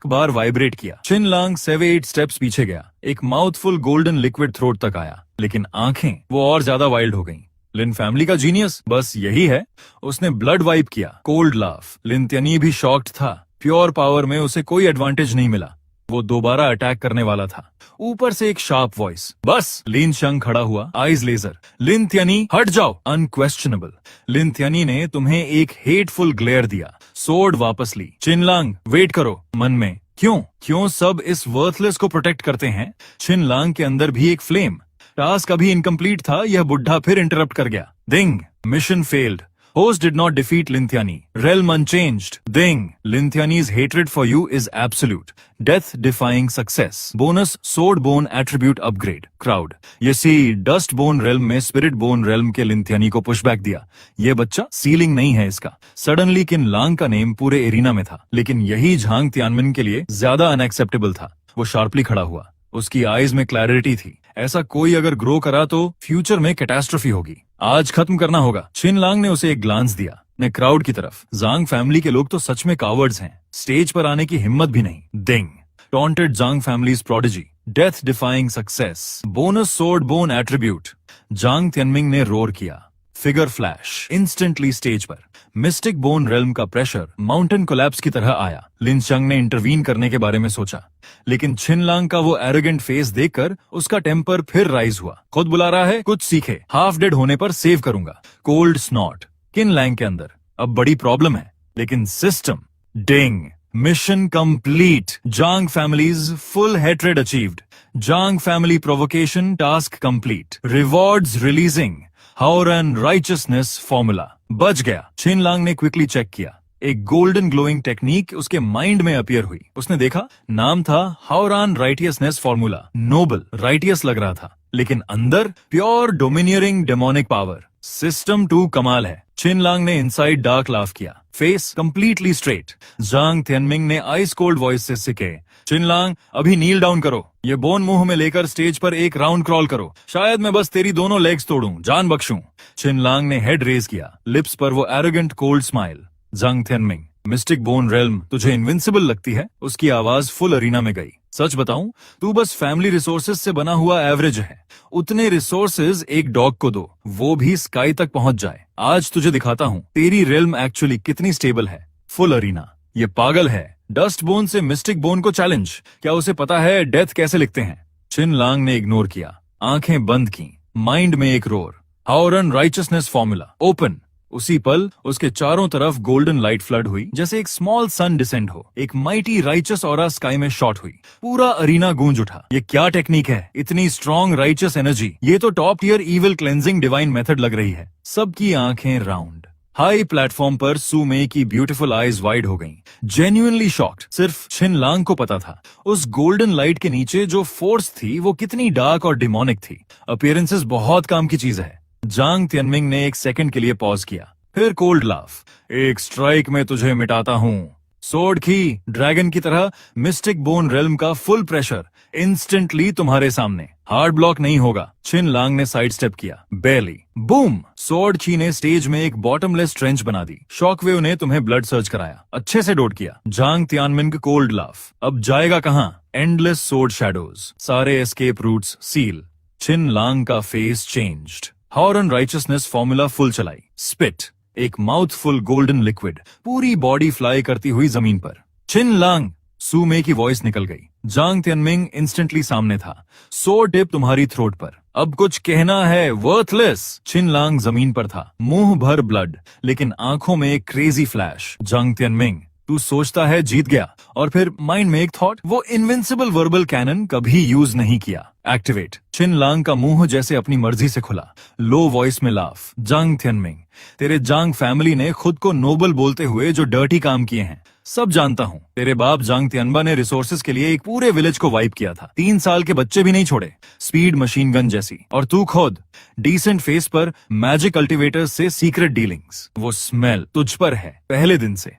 बार वाइब्रेट किया। चिन लांग 7-8 स्टेप्स पीछे गया। एक माउथफुल गोल्डन लिक्विड थ्रोट तक आया, लेकिन आंखें वो और ज्यादा वाइल्ड हो गईं। लिन फैमिली का जीनियस बस यही है। उसने ब्लड वाइप किया। Cold laugh. लिंथियानी भी शॉक्ड था। प्योर पावर में उसे कोई एडवांटेज नहीं मिला। वो दोबारा अटैक करने वाला था। ऊपर से एक शार्प वॉइस, बस। लिन शंग खड़ा हुआ, आईज लेजर। लिंथियानी, हट जाओ। अनक्वेश्चनेबल। लिंथियानी ने तुम्हें एक हेटफुल ग्लेयर दिया। सोर्ड वापस ली। चिनलांग, वेट करो। मन में, क्यों सब इस वर्थलेस को प्रोटेक्ट करते हैं? चिनलांग के अंदर भी एक फ्लेम। टास्क अभी इनकम्प्लीट था, यह बुढ़ा फिर इंटरप्ट कर गया। Ding, mission failed. Host did not defeat Linthiani. Realm unchanged. Ding. Linthiani's hatred for you is absolute. Death-defying success. Bonus Swordbone attribute upgrade. Crowd. You see, Dustbone realm में Spiritbone realm के Linthiani को pushback दिया। ये बच्चा ceiling नहीं है इसका। Suddenly किन लांग का नेम पूरे एरिना में था, लेकिन यही झांग तियानमिन के लिए ज्यादा अनएक्सेप्टेबल था। वो शार्पली खड़ा हुआ। उसकी आईज में क्लैरिटी थी। ऐसा कोई अगर ग्रो करा तो फ्यूचर में कैटास्ट्रोफी होगी। आज खत्म करना होगा। चिन लांग ने उसे एक ग्लांस दिया, ने क्राउड की तरफ। जांग फैमिली के लोग तो सच में कावर्ड्स हैं, स्टेज पर आने की हिम्मत भी नहीं। Ding, taunted Zhang family's prodigy. Death defying success, bonus sword bone attribute. Zhang Tianming ने रोर किया, फिगर फ्लैश इंस्टेंटली स्टेज पर। मिस्टिक बोन रेल्म का प्रेशर माउंटेन कोलैप्स की तरह आया। लिन चंग ने इंटरवीन करने के बारे में सोचा, लेकिन छिनलांग का वो एरोगेंट फेस देखकर उसका टेम्पर फिर राइज हुआ। खुद बुला रहा है, कुछ सीखे, हाफ डेड होने पर सेव करूंगा। कोल्ड स्नॉट किन लैंग के अंदर। अब बड़ी प्रॉब्लम है, लेकिन system ding. Mission complete. Zhang family's full hatred achieved. Zhang family provocation task complete. Rewards releasing. Haoran righteousness formula बच गया। छिनलांग ने क्विकली चेक किया। एक गोल्डन ग्लोइंग टेक्निक उसके माइंड में अपीयर हुई। उसने देखा, नाम था Haoran righteousness formula. Noble righteous लग रहा था, लेकिन अंदर pure domineering demonic power. System 2 कमाल है। छिनलांग ने इनसाइड डार्क लाफ किया, फेस कंप्लीटली स्ट्रेट। जांग तियनमिंग ने आइस कोल्ड वॉइस से सिके, छिनलांग अभी नील डाउन करो, ये बोन मुंह में लेकर स्टेज पर एक राउंड क्रॉल करो, शायद मैं बस तेरी दोनों लेग्स तोड़ूं, जान बख्शूं। छिनलांग ने हेड रेज किया, लिप्स पर वो एरोगेंट कोल्ड स्माइल। जांग तियनमिंग, मिस्टिक बोन रेल्म तुझे इनविंसिबल लगती है? उसकी आवाज फुल अरीना में गई। सच बताऊं, तू बस फैमिली रिसोर्सेज से बना हुआ एवरेज है। उतने रिसोर्सेज एक डॉग को दो, वो भी स्काई तक पहुंच जाए। आज तुझे दिखाता हूं तेरी रेल्म एक्चुअली कितनी स्टेबल है। Full arena. ये पागल है। डस्ट बोन से मिस्टिक बोन को चैलेंज। क्या उसे पता है डेथ कैसे लिखते हैं? छिनलांग ने इग्नोर किया, आंखें बंद की, माइंड में एक roar. Haoran righteousness formula open. उसी पल उसके चारों तरफ गोल्डन लाइट फ्लड हुई, जैसे एक स्मॉल सन डिसेंड हो। एक माइटी राइचस ऑरा स्काई में शॉट हुई। पूरा अरीना गूंज उठा। ये क्या टेक्निक है? इतनी स्ट्रॉन्ग राइचस एनर्जी। ये तो top tier evil cleansing divine method लग रही है। सबकी आंखें राउंड। हाई प्लेटफॉर्म पर सू मे की ब्यूटीफुल आईज वाइड हो गईं। Genuinely shocked. सिर्फ छिनलांग को पता था उस गोल्डन लाइट के नीचे जो फोर्स थी वो कितनी डार्क और डिमोनिक थी। अपीयरेंसेस बहुत काम की चीज है। जांग तियनमिंग ने एक सेकंड के लिए पॉज किया, फिर कोल्ड लाफ। एक स्ट्राइक में तुझे मिटाता हूं। सोर्ड की ड्रैगन की तरह मिस्टिक बोन रेल्म का फुल प्रेशर इंस्टेंटली तुम्हारे सामने। हार्ड ब्लॉक नहीं होगा। छिनलांग ने साइड स्टेप किया, बेली बूम। सोर्ड ची ने स्टेज में एक बॉटमलेस ट्रेंच बना दी। शॉकवेव ने तुम्हें ब्लड सर्च कराया, अच्छे से डोट किया। Zhang Tianming cold laugh. अब जाएगा कहां? एंडलेस सोर्ड शैडोज, सारे एस्केप रूट्स सील। छिनलांग का face changed. Haoran righteousness formula full चलाई। स्पिट, एक माउथफुल गोल्डन लिक्विड, पूरी बॉडी फ्लाई करती हुई जमीन पर। छिनलांग, सू मे की वॉइस निकल गई। जांग तियनमिंग इंस्टेंटली सामने था। सो टिप तुम्हारी थ्रोट पर। अब कुछ कहना है? वर्थलेस। छिनलांग जमीन पर था, मुंह भर ब्लड, लेकिन आंखों में एक क्रेजी फ्लैश। जांग तियनमिंग, तू सोचता है जीत गया, और फिर माइंड में एक थॉट, वो इनविंसिबल वर्बल कैनन कभी यूज नहीं किया। एक्टिवेट। छिनलांग का मुंह जैसे अपनी मर्जी से खुला। लो वॉइस में लाफ। जांग तियनमिंग, तेरे जांग फैमिली ने खुद को नोबल बोलते हुए जो डर्टी काम किए हैं, सब जानता हूँ। तेरे बाप जांग तियनबा ने रिसोर्सेज के लिए एक पूरे विलेज को वाइप किया था। 3 साल के बच्चे भी नहीं छोड़े, स्पीड मशीन गन जैसी। और तू खुद डिसेंट फेस पर मैजिक कल्टिवेटर्स से सीक्रेट डीलिंग्स। वो स्मेल तुझ पर है पहले दिन से।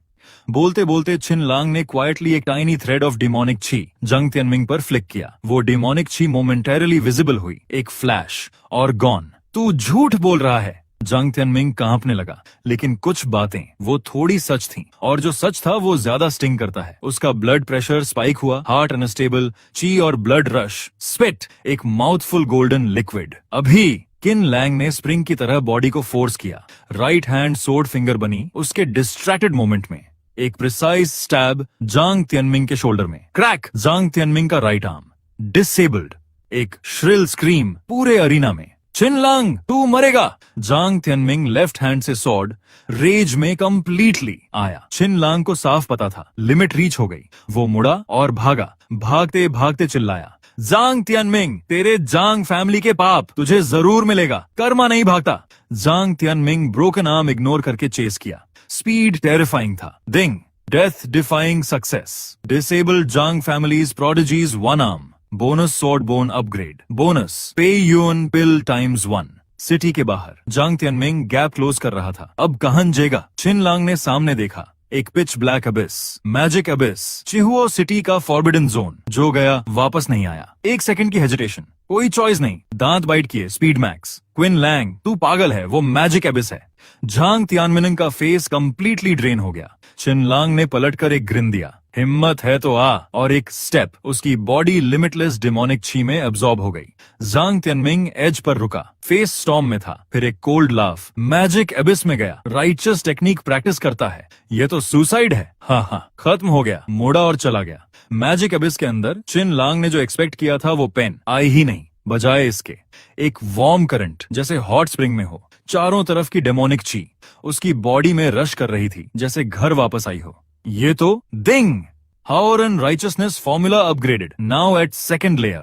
बोलते बोलते छिनलांग ने क्वाइटली एक टाइनी थ्रेड ऑफ डिमोनिक छी जांग तियनमिंग पर फ्लिक किया। वो डिमोनिक छी मोमेंटरली विजिबल हुई, एक फ्लैश और गॉन। तू झूठ बोल रहा है। जांग तियनमिंग कांपने लगा, लेकिन कुछ बातें वो थोड़ी सच थीं, और जो सच था वो ज्यादा स्टिंग करता है। उसका ब्लड प्रेशर स्पाइक हुआ, हार्ट अनस्टेबल, ची और ब्लड रश। स्पिट, एक माउथफुल गोल्डन लिक्विड। अभी किन लैंग ने स्प्रिंग की तरह बॉडी को फोर्स किया। राइट हैंड सोर्ड फिंगर बनी उसके डिस्ट्रैक्टेड मोमेंट में। एक प्रिसाइज स्टैब जांग तियनमिंग के शोल्डर में। क्रैक। जांग तियनमिंग का राइट आर्म डिसेबल्ड। एक श्रिल स्क्रीम पूरे अरीना में। छिनलांग, तू मरेगा। जांग तियनमिंग लेफ्ट हैंड से सॉर्ड रेज में कंप्लीटली आया। छिनलांग को साफ पता था लिमिट रीच हो गई। वो मुड़ा और भागा। भागते भागते चिल्लाया, जांग तियनमिंग, तेरे जांग फैमिली के पाप तुझे जरूर मिलेगा। कर्मा नहीं भागता। Zhang Tianming broken arm ignore करके चेस किया। स्पीड टेरिफाइंग था। Ding, death defying success. Disabled Zhang family's prodigy's 1 arm. Bonus sword bone upgrade. Bonus Pei Yuan पिल टाइम्स 1। सिटी के बाहर जांग तियनमिंग गैप क्लोज कर रहा था। अब कहां जेगा? छिनलांग ने सामने देखा, एक pitch black abyss, magic abyss, Chihuo city का फॉरबिडन जोन। जो गया वापस नहीं आया। 1 सेकंड की हेजिटेशन, कोई चॉइस नहीं, दांत बाइट किए, स्पीड मैक्स। क्विन लैंग, तू पागल है, वो मैजिक अबिस है। जांग तियानमिंग का फेस कंप्लीटली ड्रेन हो गया। छिनलांग ने पलटकर एक ग्रिन दिया, हिम्मत है तो आ, और एक स्टेप, उसकी बॉडी लिमिटलेस डिमोनिक ची में अब्सॉर्ब हो गई। जांग तियनमिंग एज पर रुका, फेस स्टॉर्म में था, फिर एक कोल्ड लाफ, मैजिक एबिस में गया। राइचस टेक्निक प्रैक्टिस करता है, ये तो सुसाइड है। हाँ, खत्म हो गया, मोड़ा और चला गया। मैजिक एबिस के अंदर चिन लांग ने जो एक्सपेक्ट किया था वो पेन आई ही नहीं, बजाय इसके एक वार्म करंट, जैसे हॉट स्प्रिंग में हो। चारों तरफ की डेमोनिक ची उसकी बॉडी में रश कर रही थी, जैसे घर वापस आई हो। ये तो ding, power and righteousness formula upgraded, now at second layer.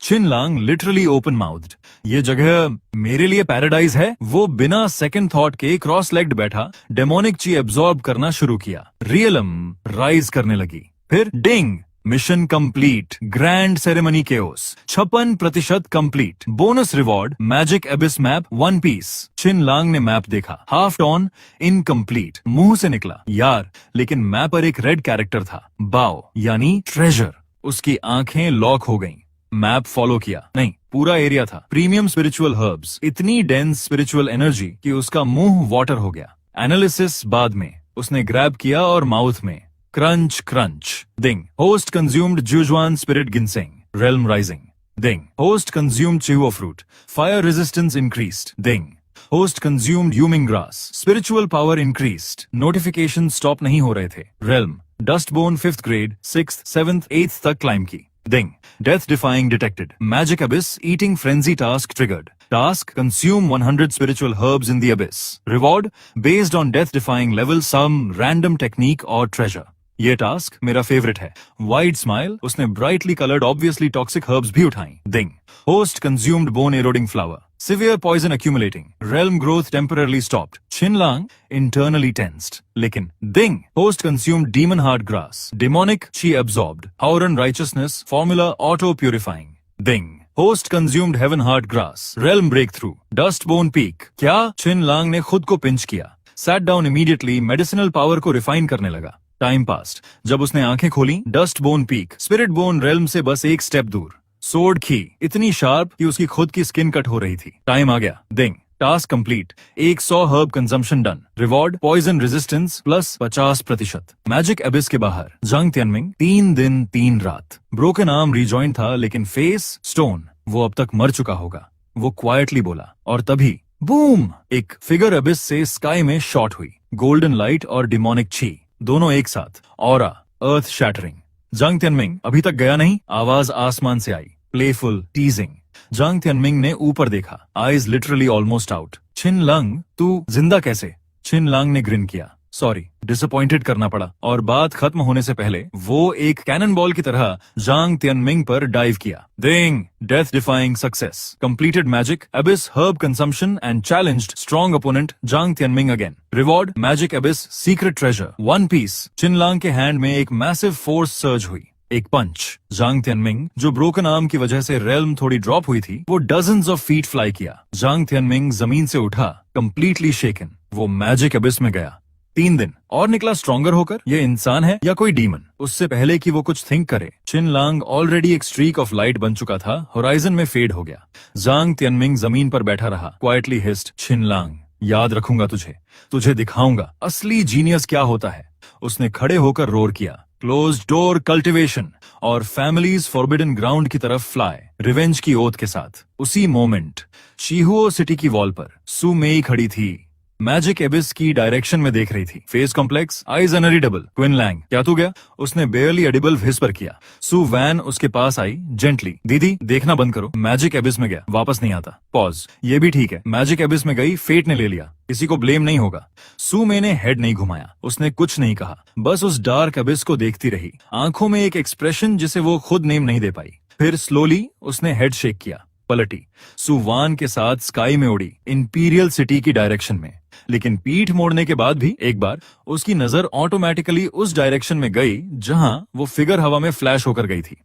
Qin Lang literally open mouthed, ये जगह मेरे लिए पैराडाइज है। वो बिना सेकंड थॉट के क्रॉस लेग्ड बैठा, डेमोनिक ची एब्सॉर्ब करना शुरू किया। रियलम राइज करने लगी। फिर ding, mission complete, grand ceremony chaos 56% complete, bonus reward magic abyss map 1 piece. Qin लांग ने मैप देखा, हाफ टॉन, इनकम्प्लीट। मुंह से निकला, यार, लेकिन मैप पर एक रेड कैरेक्टर था, बाओ यानी ट्रेजर। उसकी आंखें लॉक हो गईं। मैप फॉलो किया, नहीं, पूरा एरिया था प्रीमियम स्पिरिचुअल हर्ब्स, इतनी डेंस स्पिरिचुअल एनर्जी कि उसका मुंह वाटर हो गया। एनालिसिस बाद में, उसने ग्रैब किया और माउथ में crunch crunch. Ding. Host consumed Jujuan spirit ginseng. Realm rising. Ding. Host consumed chihuahua fruit. Fire resistance increased. Ding. Host consumed Yuming grass. Spiritual power increased. Notifications stop नहीं हो रहे थे. Realm. Dustbone 5th grade, 6th, 7th, 8th तक climb की. Ding. Death defying detected. Magic abyss eating frenzy task triggered. Task: consume 100 spiritual herbs in the abyss. Reward: based on death defying level, some random technique or treasure. ये task मेरा favourite है। Wide smile, उसने brightly coloured obviously toxic herbs भी उठाई। Ding. Host consumed bone eroding flower, severe poison accumulating, realm growth temporarily stopped. Qin Lang internally tensed, लेकिन ding. Host consumed demon heart grass, demonic qi absorbed, Haoran righteousness formula auto purifying. Ding. Host consumed heaven heart grass, realm break through, dust bone peak. क्या? चिन लांग ने खुद को pinch किया, sat down immediately, medicinal power को refine करने लगा। Time past, जब उसने आंखें खोली, dust bone peak, spirit bone realm से बस एक स्टेप दूर। सोर्ड की इतनी शार्प कि उसकी खुद की स्किन कट हो रही थी। टाइम आ गया। Ding. Task complete, 100 herb consumption done. Reward: poison resistance plus 50%। Magic abyss के बाहर जांग तियनमिंग 3 दिन 3 रात। ब्रोकन आर्म रिजॉइंट था, लेकिन फेस स्टोन। वो अब तक मर चुका होगा। वो क्वाइटली बोला, और तभी बूम, एक फिगर एबिस से स्काई में शॉट हुई। गोल्डन लाइट और डिमोनिक ची दोनों एक साथ। ऑरा, अर्थ शैटरिंग। जांग तियनमिंग अभी तक गया नहीं, आवाज आसमान से आई, प्लेफुल, टीजिंग। जांग तियनमिंग ने ऊपर देखा, आईज लिटरली ऑलमोस्ट आउट। चिन लांग, तू जिंदा कैसे? चिन लांग ने ग्रिन किया, सॉरी, डिसअपॉइंटेड करना पड़ा। और बात खत्म होने से पहले वो एक कैनन बॉल की तरह जांग तियनमिंग पर डाइव किया। Ding. Death defying success, completed magic abyss herb consumption and challenged strong opponent Zhang Tianming again. Reward: magic abyss secret treasure 1 piece. Qin Lang के हैंड में एक मैसिव फोर्स सर्ज हुई, एक पंच। जांग तियनमिंग, जो ब्रोकन आर्म की वजह से रेल्म थोड़ी ड्रॉप हुई थी, वो डजन्स ऑफ फीट फ्लाई किया। जांग तियनमिंग जमीन से उठा, कंप्लीटली शेकन। वो मैजिक एबिस में गया। 3 दिन और निकला स्ट्रॉन्गर होकर। ये इंसान है या कोई डीमन? उससे पहले कि वो कुछ थिंक करे, चिन लांग ऑलरेडी एक स्ट्रीक ऑफ लाइट बन चुका था, होराइजन में फेड हो गया। जांग तियनमिंग जमीन पर बैठा रहा, क्वाइटली हिस्ड, चिन लांग, याद रखूंगा तुझे दिखाऊंगा असली जीनियस क्या होता है। उसने खड़े होकर रोर किया, क्लोज्ड डोर कल्टिवेशन, और फैमिलीज फॉरबिडन ग्राउंड की तरफ फ्लाई, रिवेंज की ओथ के साथ। उसी मोमेंट शिहुओ सिटी की वॉल पर सू मेई खड़ी थी, मैजिक एबिस की डायरेक्शन में देख रही थी। Face complex, eyes unreadable. Qin Lang, क्या तू गया? उसने बेयरली एडिबल विस्पर किया। सू वैन उसके पास आई, जेंटली, दीदी देखना बंद करो, मैजिक एबिस में गया, वापस नहीं आता। पॉज, ये भी ठीक है, मैजिक एबिस में गई, फेट ने ले लिया, किसी को ब्लेम नहीं होगा। सू मे ने हेड नहीं घुमाया, उसने कुछ नहीं कहा, बस उस डार्क एबिस को देखती रही, आंखों में एक एक्सप्रेशन जिसे वो खुद नेम नहीं दे पाई। फिर स्लोली उसने हेड शेक किया, पलटी। सू वान के साथ स्काई में उड़ी, इंपीरियल सिटी की डायरेक्शन में। लेकिन पीठ मोड़ने के बाद भी एक बार उसकी नजर ऑटोमेटिकली उस डायरेक्शन में गई जहां वो फिगर हवा में फ्लैश होकर गई थी।